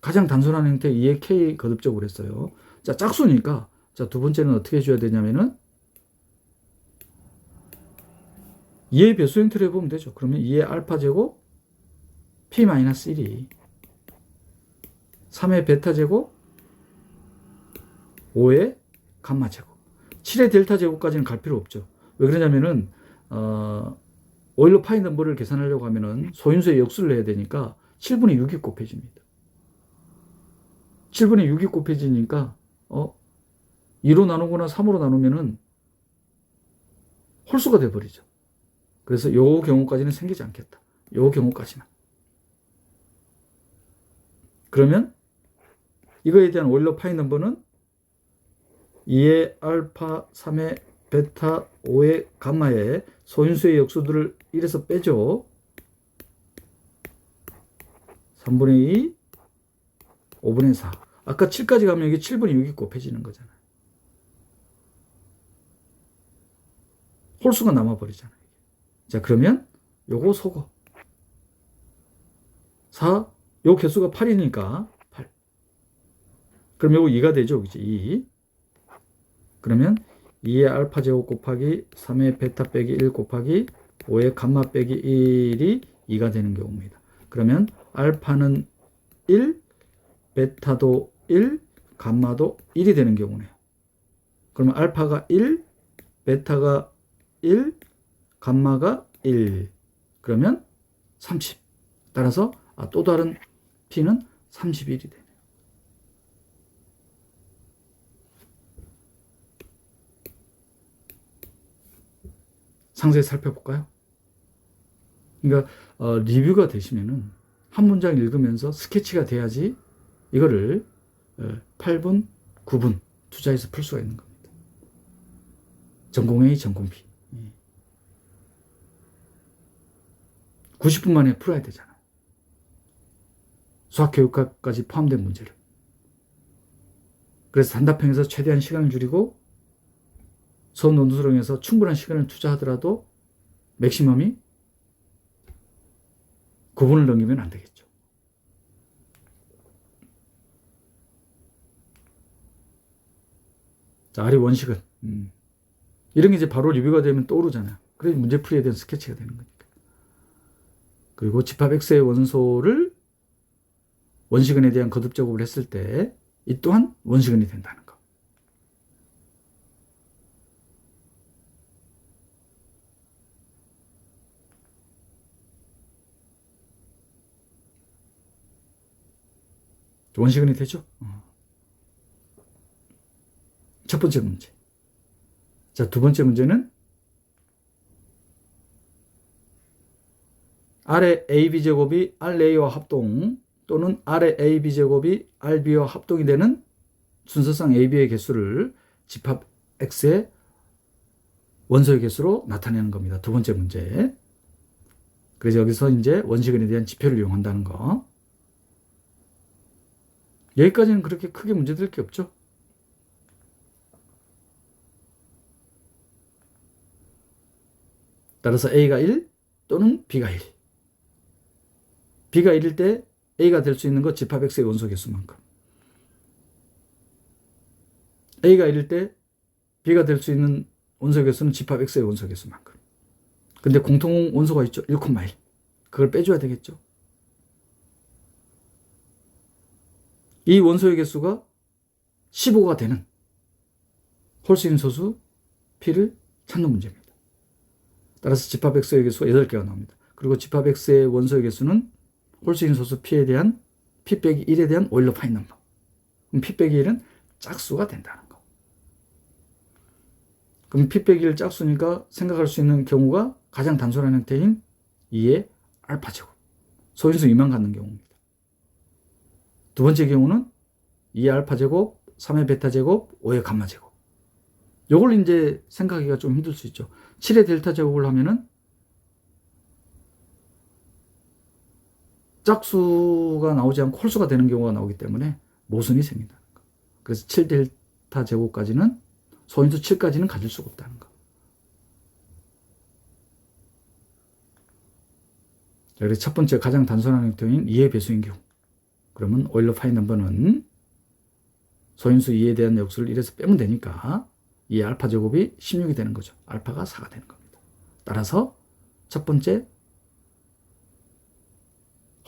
가장 단순한 형태 2의 K 거듭적으로 했어요. 자, 짝수니까, 자, 두 번째는 어떻게 해줘야 되냐면은 2의 배수 형태로 해보면 되죠. 그러면 2의 알파 제곱 P-1이 3의 베타 제곱 5의 감마 제곱 7의 델타 제곱까지는 갈 필요 없죠. 왜 그러냐면은 오일러 파이 넘버를 계산하려고 하면은 소인수의 역수를 해야 되니까 7분의 6이 곱해집니다. 7분의 6이 곱해지니까 2로 나누거나 3으로 나누면은 홀수가 돼버리죠. 그래서 요 경우까지는 생기지 않겠다. 요 경우까지만. 그러면 이거에 대한 오일러 파이 넘버는 2의 알파, 3의 베타, 5의 감마의 소인수의 역수들을 1에서 빼죠. 3분의 2, 5분의 4. 아까 7까지 가면 여기 7분의 6이 곱해지는 거잖아요. 홀수가 남아버리잖아요. 자, 그러면 요거 속어. 4, 요 개수가 8이니까 8. 그럼 요거 2가 되죠. 그치? 2. 그러면 2의 알파 제곱 곱하기 3의 베타 빼기 1 곱하기 5의 감마 빼기 1이 2가 되는 경우입니다. 그러면 알파는 1, 베타도 1, 감마도 1이 되는 경우네요. 그러면 알파가 1, 베타가 1, 감마가 1. 그러면 30. 따라서 또 다른 P는 31이 되네요. 상세히 살펴볼까요? 그러니까 리뷰가 되시면은 한 문장 읽으면서 스케치가 돼야지 이거를 8분, 9분 투자해서 풀 수가 있는 겁니다. 전공 A, 전공 B. 90분 만에 풀어야 되잖아요. 수학교육과까지 포함된 문제를. 그래서 단답형에서 최대한 시간을 줄이고 소논술형에서 충분한 시간을 투자하더라도 맥시멈이 9분을 넘기면 안 되겠죠. 자, 아래 원식은 이런 게 이제 바로 리뷰가 되면 떠오르잖아요. 그래서 문제풀이에 대한 스케치가 되는 거니까. 그리고 집합 X의 원소를 원시근에 대한 거듭 제곱을 했을 때 이 또한 원시근이 된다는 거. 원시근이 되죠? 첫 번째 문제. 자, 두 번째 문제는 R의 AB제곱이 RA와 합동 또는 R의 AB제곱이 RB와 합동이 되는 순서상 AB의 개수를 집합 X의 원소의 개수로 나타내는 겁니다. 두 번째 문제. 그래서 여기서 이제 원시근에 대한 지표를 이용한다는 거. 여기까지는 그렇게 크게 문제될 게 없죠. 따라서 A가 1 또는 B가 1. B가 1일 때 A가 될 수 있는 것 집합 X의 원소 개수만큼. A가 1일 때 B가 될 수 있는 원소 개수는 집합 X의 원소 개수만큼. 근데 공통 원소가 있죠. 1,1. 그걸 빼줘야 되겠죠. 이 원소의 개수가 15가 되는 홀수인 소수 P를 찾는 문제입니다. 따라서 집합 X의 개수가 8개가 나옵니다. 그리고 집합 X의 원소의 개수는 홀수인 소수 P에 대한 P 빼기 1에 대한 오일러 파인 넘버. 그럼 P 빼기 1은 짝수가 된다는 거. 그럼 P 빼기 1 짝수니까 생각할 수 있는 경우가 가장 단순한 형태인 2의 알파 제곱. 소인수 2만 갖는 경우입니다. 두 번째 경우는 2의 알파 제곱, 3의 베타 제곱, 5의 감마 제곱. 요걸 이제 생각하기가 좀 힘들 수 있죠. 7의 델타 제곱을 하면은 짝수가 나오지 않고 홀수가 되는 경우가 나오기 때문에 모순이 생긴다는 거. 그래서 7델타 제곱까지는 소인수 7까지는 가질 수가 없다는 거. 그래서 첫 번째 가장 단순한 형태인 2의 배수인 경우. 그러면 오일러 파인 넘버는 소인수 2에 대한 역수를 1에서 빼면 되니까 2의 알파 제곱이 16이 되는 거죠. 알파가 4가 되는 겁니다. 따라서 첫 번째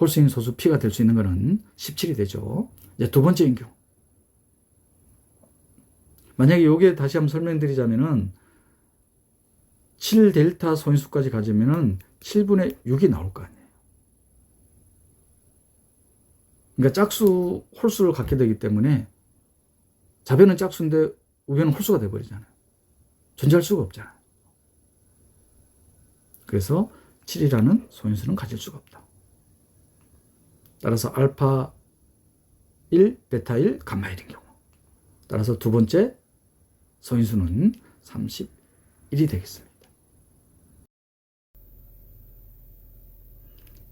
홀수인 소수 P가 될 수 있는 것은 17이 되죠. 이제 두 번째인 경우. 만약에 요게 다시 한번 설명드리자면은 7델타 소인수까지 가지면은 7분의 6이 나올 거 아니에요. 그러니까 짝수, 홀수를 갖게 되기 때문에 자변은 짝수인데 우변은 홀수가 돼버리잖아요. 존재할 수가 없잖아요. 그래서 7이라는 소인수는 가질 수가 없다. 따라서 알파 1, 베타 1, 감마 1인 경우. 따라서 두 번째 소인수는 31이 되겠습니다.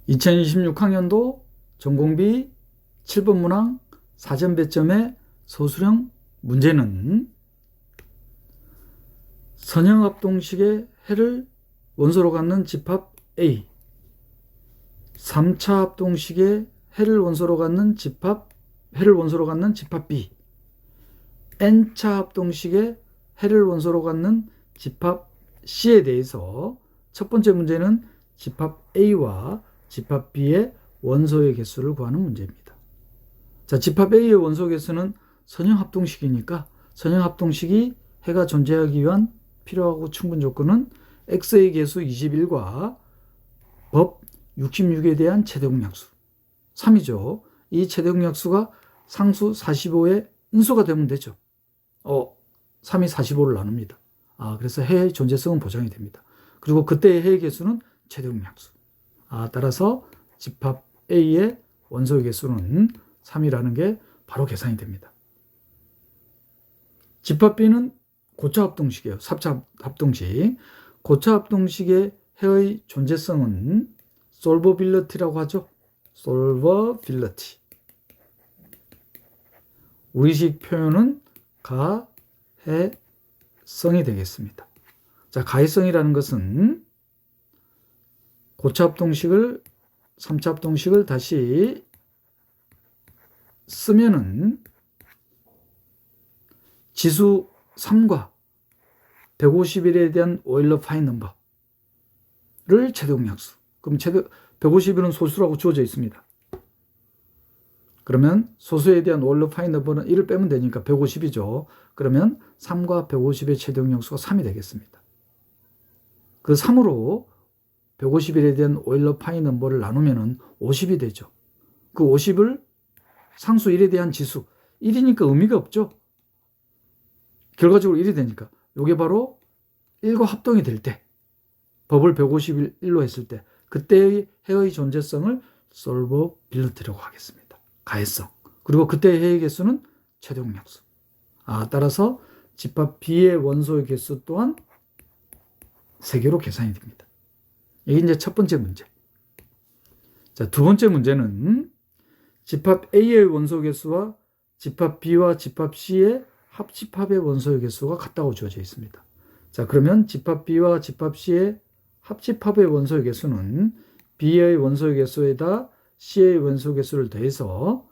2026학년도 전공비 7번 문항 사전 배점의 서술형 문제는 선형합동식의 해를 원소로 갖는 집합 A, 3차 합동식의 해를 원소로 갖는 집합 B, n차 합동식의 해를 원소로 갖는 집합 C에 대해서 첫 번째 문제는 집합 A와 집합 B의 원소의 개수를 구하는 문제입니다. 자, 집합 A의 원소 개수는 선형합동식이니까 선형합동식이 해가 존재하기 위한 필요하고 충분 조건은 x의 개수 21과 법 66에 대한 최대공약수 3이죠. 이 최대공약수가 상수 45의 인수가 되면 되죠. 3이 45를 나눕니다. 그래서 해의 존재성은 보장이 됩니다. 그리고 그때의 해의 개수는 최대공약수. 따라서 집합 A의 원소의 개수는 3이라는 게 바로 계산이 됩니다. 집합 B는 고차 합동식이에요. 3차 합동식. 고차 합동식의 해의 존재성은 솔버빌리티라고 하죠. 솔버빌리티. 우리식 표현은 가해성이 되겠습니다. 자, 가해성이라는 것은 고차 합동식을 3차 합동식을 다시 쓰면은 지수 3과 151에 대한 오일러 파인 넘버를 최대공약수. 그럼 151은 소수라고 주어져 있습니다. 그러면 소수에 대한 오일러 파인 넘버는 1을 빼면 되니까 150이죠. 그러면 3과 150의 최대공약수가 3이 되겠습니다. 그 3으로 151에 대한 오일러 파인 넘버를 나누면 50이 되죠. 그 50을 상수 1에 대한 지수 1이니까 의미가 없죠. 결과적으로 1이 되니까 이게 바로 1과 합동이 될 때 법을 151로 했을 때 그때의 해의 존재성을 솔버빌리티라고 하겠습니다. 가해성. 그리고 그때의 해의 개수는 최대공약수. 따라서 집합 B의 원소의 개수 또한 3개로 계산이 됩니다. 이게 이제 첫 번째 문제. 자, 두 번째 문제는 집합 A의 원소 개수와 집합 B와 집합 C의 합집합의 원소의 개수가 같다고 주어져 있습니다. 자, 그러면 집합 B와 집합 C의 합집합의 원소의 개수는 B의 원소의 개수에다 C의 원소 개수를 더해서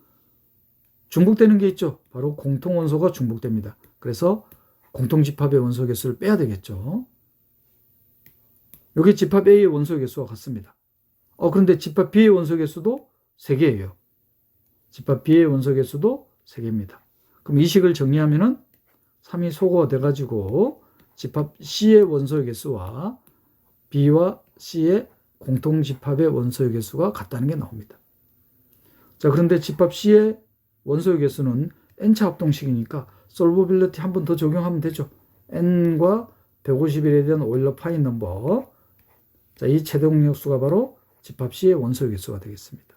중복되는 게 있죠. 바로 공통원소가 중복됩니다. 그래서 공통집합의 원소 개수를 빼야 되겠죠. 여기 집합 A의 원소 개수와 같습니다. 그런데 집합 B의 원소 개수도 3개예요. 집합 B의 원소 개수도 3개입니다. 그럼 이 식을 정리하면은 3이 소거가 돼가지고 집합 C의 원소의 개수와 B와 C의 공통집합의 원소의 개수가 같다는 게 나옵니다. 자, 그런데 집합 C의 원소의 개수는 n차 합동식이니까 솔버빌리티 한 번 더 적용하면 되죠. n과 151에 대한 오일러 파인 넘버. 자, 이 최대공약수가 바로 집합 C의 원소의 개수가 되겠습니다.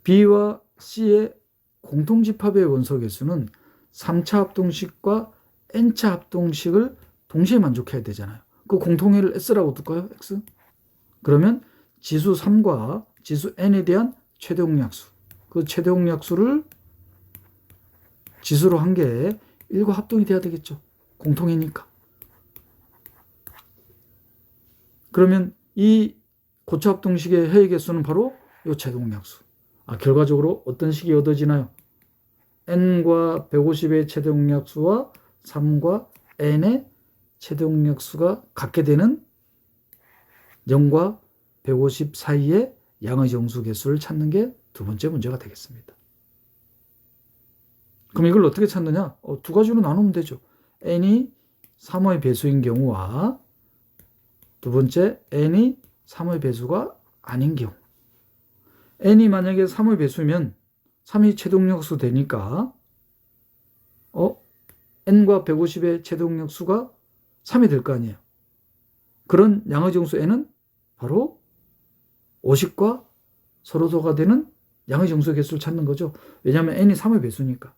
B와 C의 공통집합의 원소 개수는 3차 합동식과 n차 합동식을 동시에 만족해야 되잖아요. 그 공통해를 S라고 둘까요? X? 그러면 지수 3과 지수 n에 대한 최대공약수. 그 최대공약수를 지수로 한 개 1과 합동이 돼야 되겠죠. 공통해니까. 그러면 이 고차 합동식의 해의 개수는 바로 이 최대공약수. 결과적으로 어떤 식이 얻어지나요? n과 150의 최대공약수와 3과 n의 최대공약수가 같게 되는 0과 150 사이의 양의 정수 개수를 찾는 게 두 번째 문제가 되겠습니다. 그럼 이걸 어떻게 찾느냐? 두 가지로 나누면 되죠. n이 3의 배수인 경우와 두 번째 n이 3의 배수가 아닌 경우. n이 만약에 3의 배수면 3이 최대공약수 되니까 n과 150의 최대공약수가 3이 될 거 아니에요. 그런 양의 정수 n은 바로 50과 서로소가 되는 양의 정수 개수를 찾는 거죠. 왜냐하면 n이 3의 배수니까.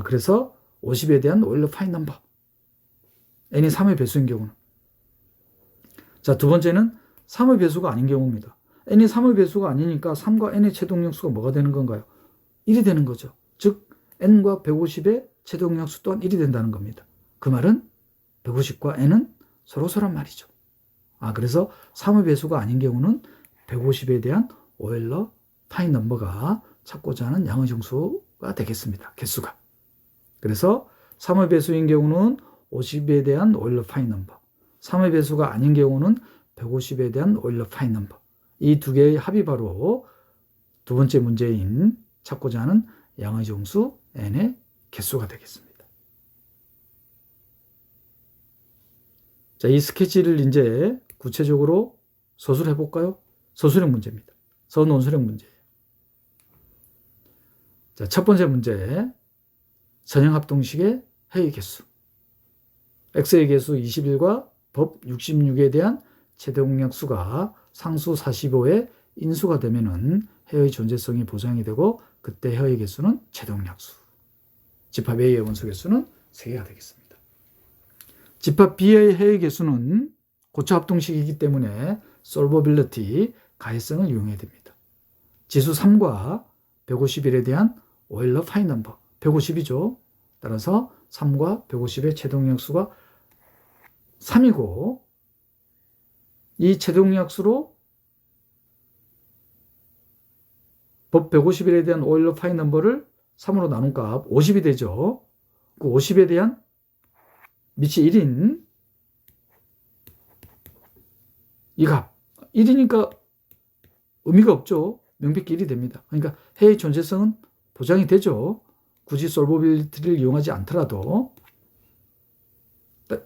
그래서 50에 대한 오일러 파인 넘버. n이 3의 배수인 경우는. 자, 두 번째는 3의 배수가 아닌 경우입니다. n이 3의 배수가 아니니까 3과 n의 최동역수가 뭐가 되는 건가요? 1이 되는 거죠. 즉 n과 150의 최동역수 또한 1이 된다는 겁니다. 그 말은 150과 n은 서로서란 말이죠. 그래서 3의 배수가 아닌 경우는 150에 대한 오일러 파인 넘버가 찾고자 하는 양의 정수가 되겠습니다. 개수가. 그래서 3의 배수인 경우는 50에 대한 오일러 파인 넘버, 3의 배수가 아닌 경우는 150에 대한 오일러 파인 넘버. 이 두 개의 합이 바로 두 번째 문제인 찾고자 하는 양의 정수 n의 개수가 되겠습니다. 자, 이 스케치를 이제 구체적으로 서술해 볼까요? 서술형 문제입니다. 서논술형 문제예요. 자, 첫 번째 문제. 선형합동식의 해의 개수. x의 개수 21과 법 66에 대한 최대공약수가 상수 45의 인수가 되면은 해의 존재성이 보장이 되고 그때 해의 개수는 최대공약수. 집합 A의 원소 개수는 3개가 되겠습니다. 집합 B의 해의 개수는 고차합동식이기 때문에 솔버빌리티, 가해성을 이용해야 됩니다. 지수 3과 151에 대한 오일러 파인 넘버 150이죠. 따라서 3과 150의 최동역수가 3이고 이 최동역수로 법 151에 대한 오일러 파인 넘버를 3으로 나눈 값 50이 되죠. 그 50에 대한 밑이 1인 이 값 1이니까 의미가 없죠. 명백히 1이 됩니다. 그러니까 해의 존재성은 보장이 되죠. 굳이 솔버빌리티를 이용하지 않더라도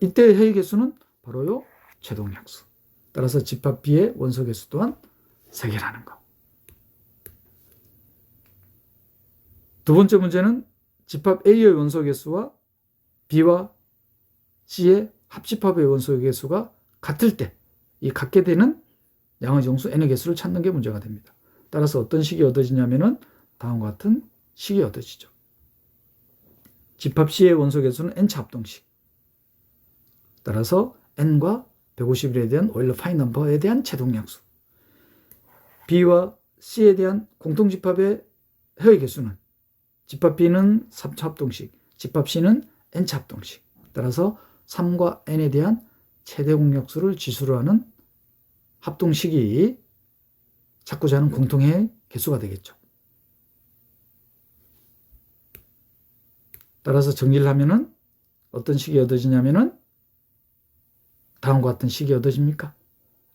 이때 해의 개수는 바로요 최동약수. 따라서 집합 B의 원소 개수 또한 3개라는 거. 두 번째 문제는 집합 A의 원소 개수와 B와 C의 합집합의 원소 개수가 같을 때 이 같게 되는 양의 정수 n의 개수를 찾는 게 문제가 됩니다. 따라서 어떤 식이 얻어지냐면은 다음과 같은 식이 얻어지죠. 집합 C의 원소 개수는 n차 합동식. 따라서 n과 151에 대한 오일러 파인 넘버에 대한 최동약수. B와 C에 대한 공통집합의 해의 개수는 집합 B는 3차 합동식, 집합 C는 n차 합동식. 따라서 3과 n에 대한 최대 공약수를 지수로 하는 합동식이 찾고자 하는 공통의 개수가 되겠죠. 따라서 정리를 하면은 어떤 식이 얻어지냐면은 다음과 같은 식이 얻어집니까?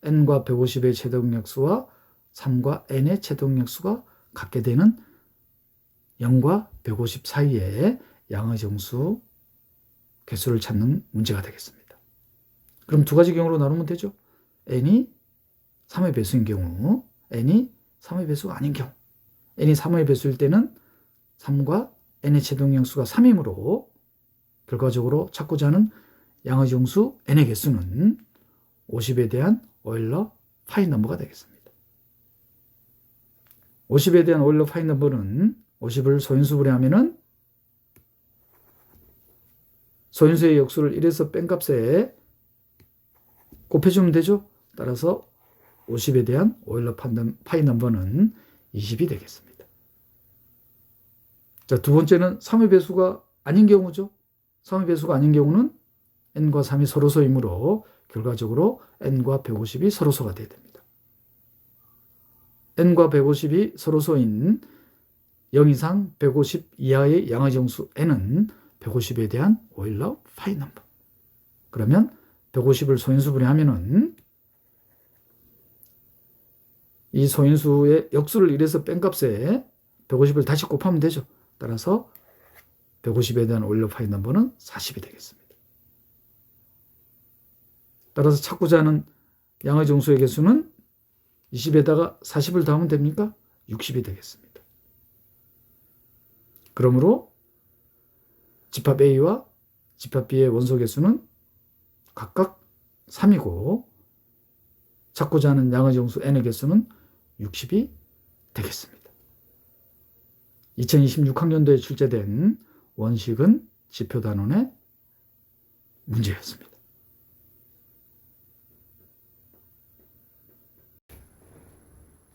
n과 150의 최대 공약수와 3과 n의 최대 공약수가 같게 되는 0과 150 사이의 양의 정수 개수를 찾는 문제가 되겠습니다. 그럼 두 가지 경우로 나누면 되죠. n이 3의 배수인 경우, n이 3의 배수가 아닌 경우. n이 3의 배수일 때는 3과 n의 최동역수가 3이므로 결과적으로 찾고자 하는 양의 정수 n의 개수는 50에 대한 오일러 파인 넘버가 되겠습니다. 50에 대한 오일러 파인 넘버는 50을 소인수분해 하면은 소인수의 역수를 1에서 뺀 값에 곱해주면 되죠. 따라서 50에 대한 오일러 파인 넘버는 20이 되겠습니다. 자, 두 번째는 3의 배수가 아닌 경우죠. 3의 배수가 아닌 경우는 n과 3이 서로소이므로 결과적으로 n과 150이 서로소가 되어야 됩니다. n과 150이 서로소인 0 이상 150 이하의 양의 정수 n은 150에 대한 오일러 파인 넘버. 그러면 150을 소인수분해 하면은 이 소인수의 역수를 1에서 뺀 값에 150을 다시 곱하면 되죠. 따라서 150에 대한 오일러 파인 넘버는 40이 되겠습니다. 따라서 찾고자 하는 양의 정수의 개수는 20에다가 40을 더하면 됩니까? 60이 되겠습니다. 그러므로 집합 A와 집합 B의 원소 개수는 각각 3이고 찾고자 하는 양의 정수 n의 개수는 60이 되겠습니다. 2026학년도에 출제된 원식은 지표단원의 문제였습니다.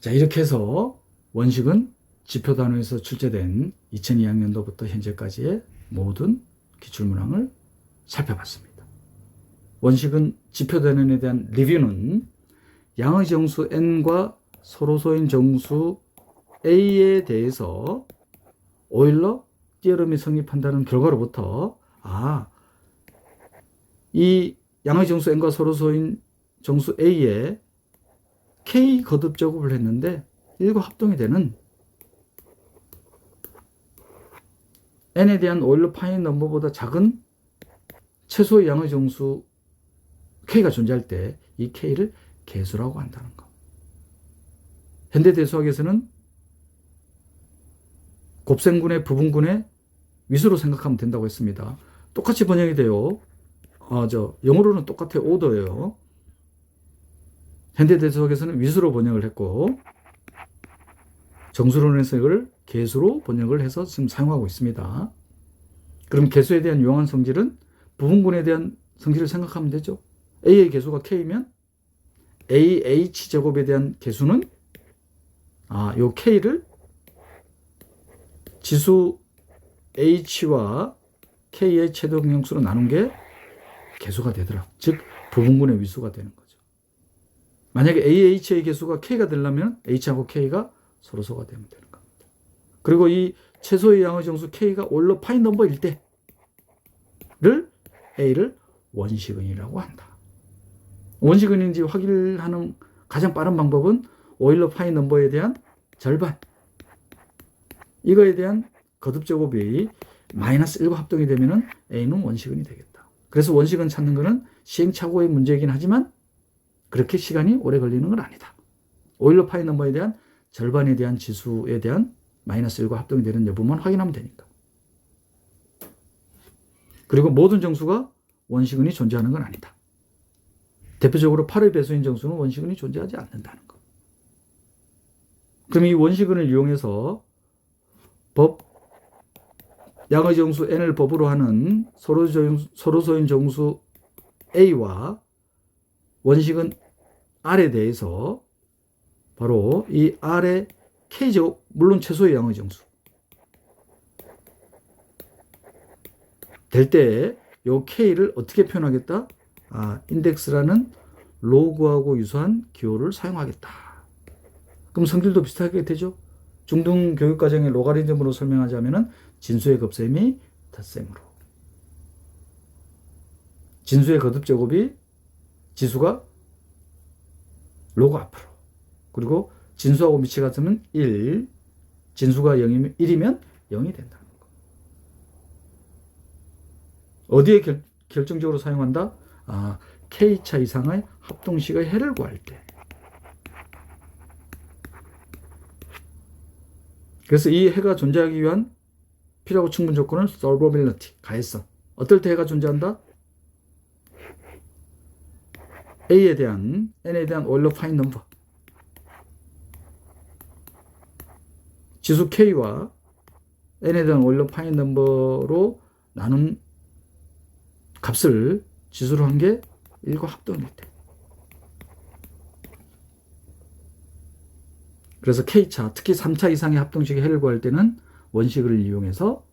자, 이렇게 해서 원식은 지표 단원에서 출제된 2002학년도부터 현재까지의 모든 기출문항을 살펴봤습니다. 원식은 지표 단원에 대한 리뷰는 양의 정수 n과 서로소인 정수 a에 대해서 오일러 띠어럼이 성립한다는 결과로부터 이 양의 정수 n과 서로소인 정수 a에 k 거듭 제곱을 했는데 일과 합동이 되는 n에 대한 오일러 파인 넘버보다 작은 최소의 양의 정수 k가 존재할 때 이 k를 개수라고 한다는 것. 현대 대수학에서는 곱셈군의 부분군의 위수로 생각하면 된다고 했습니다. 똑같이 번역이 돼요. 영어로는 똑같아요. 오더예요. 현대 대수학에서는 위수로 번역을 했고 정수론에서 이걸 개수로 번역을 해서 지금 사용하고 있습니다. 그럼 개수에 대한 유용한 성질은 부분군에 대한 성질을 생각하면 되죠. A의 개수가 K면 AH 제곱에 대한 개수는 요 K를 지수 H와 K의 최대 공영수로 나눈 게 개수가 되더라. 즉 부분군의 위수가 되는 거죠. 만약에 AH의 개수가 K가 되려면 H하고 K가 서로소가 되면 되는 겁니다. 그리고 이 최소의 양의 정수 K가 오일러 파인 넘버일 때를 A를 원식은이라고 한다. 원식은인지 확인하는 가장 빠른 방법은 오일러 파인 넘버에 대한 절반, 이거에 대한 거듭제곱이 마이너스 1과 합동이 되면 A는 원식은이 되겠다. 그래서 원식은 찾는 것은 시행착오의 문제이긴 하지만 그렇게 시간이 오래 걸리는 건 아니다. 오일러 파인 넘버에 대한 절반에 대한 지수에 대한 마이너스 1과 합동이 되는 여부만 확인하면 되니까. 그리고 모든 정수가 원식은이 존재하는 건 아니다. 대표적으로 8의 배수인 정수는 원식은이 존재하지 않는다는 것. 그럼 이 원식은을 이용해서 양의 정수 n을 법으로 하는 서로소인 정수 a와 원식은 r에 대해서 바로 이 r의 k제곱, 물론 최소의 양의 정수 될 때 이 k를 어떻게 표현하겠다? 인덱스라는 로그하고 유사한 기호를 사용하겠다. 그럼 성질도 비슷하게 되죠. 중등 교육과정의 로가리즘으로 설명하자면 진수의 곱셈이 덧셈으로, 진수의 거듭제곱이 지수가 로그 앞으로, 그리고 진수하고 밑이 같으면 1, 진수가 1이면 0이 된다는 거. 어디에 결정적으로 사용한다? K차 이상의 합동식의 해를 구할 때. 그래서 이 해가 존재하기 위한 필요하고 충분 조건은 solvability, 가해성. 어떨 때 해가 존재한다? A에 대한, N에 대한 오일러 파인 넘버, 지수 K와 N에 대한 오일러 파인 넘버로 나눈 값을 지수로 한 게 1과 합동일 때. 그래서 K차, 특히 3차 이상의 합동식의 해를 구할 때는 원식을 이용해서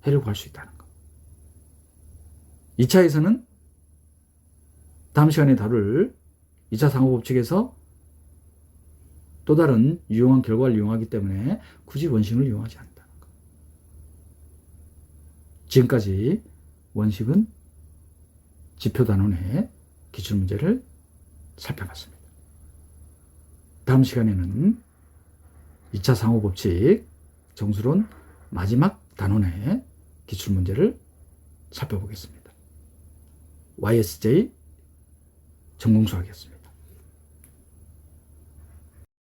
해를 구할 수 있다는 것. 2차에서는 다음 시간에 다룰 2차 상호법칙에서 또 다른 유용한 결과를 이용하기 때문에 굳이 원식을 이용하지 않는다는 것. 지금까지 원식은 지표 단원의 기출문제를 살펴봤습니다. 다음 시간에는 2차 상호법칙 정수론 마지막 단원의 기출문제를 살펴보겠습니다. YSJ 전공수학이었습니다.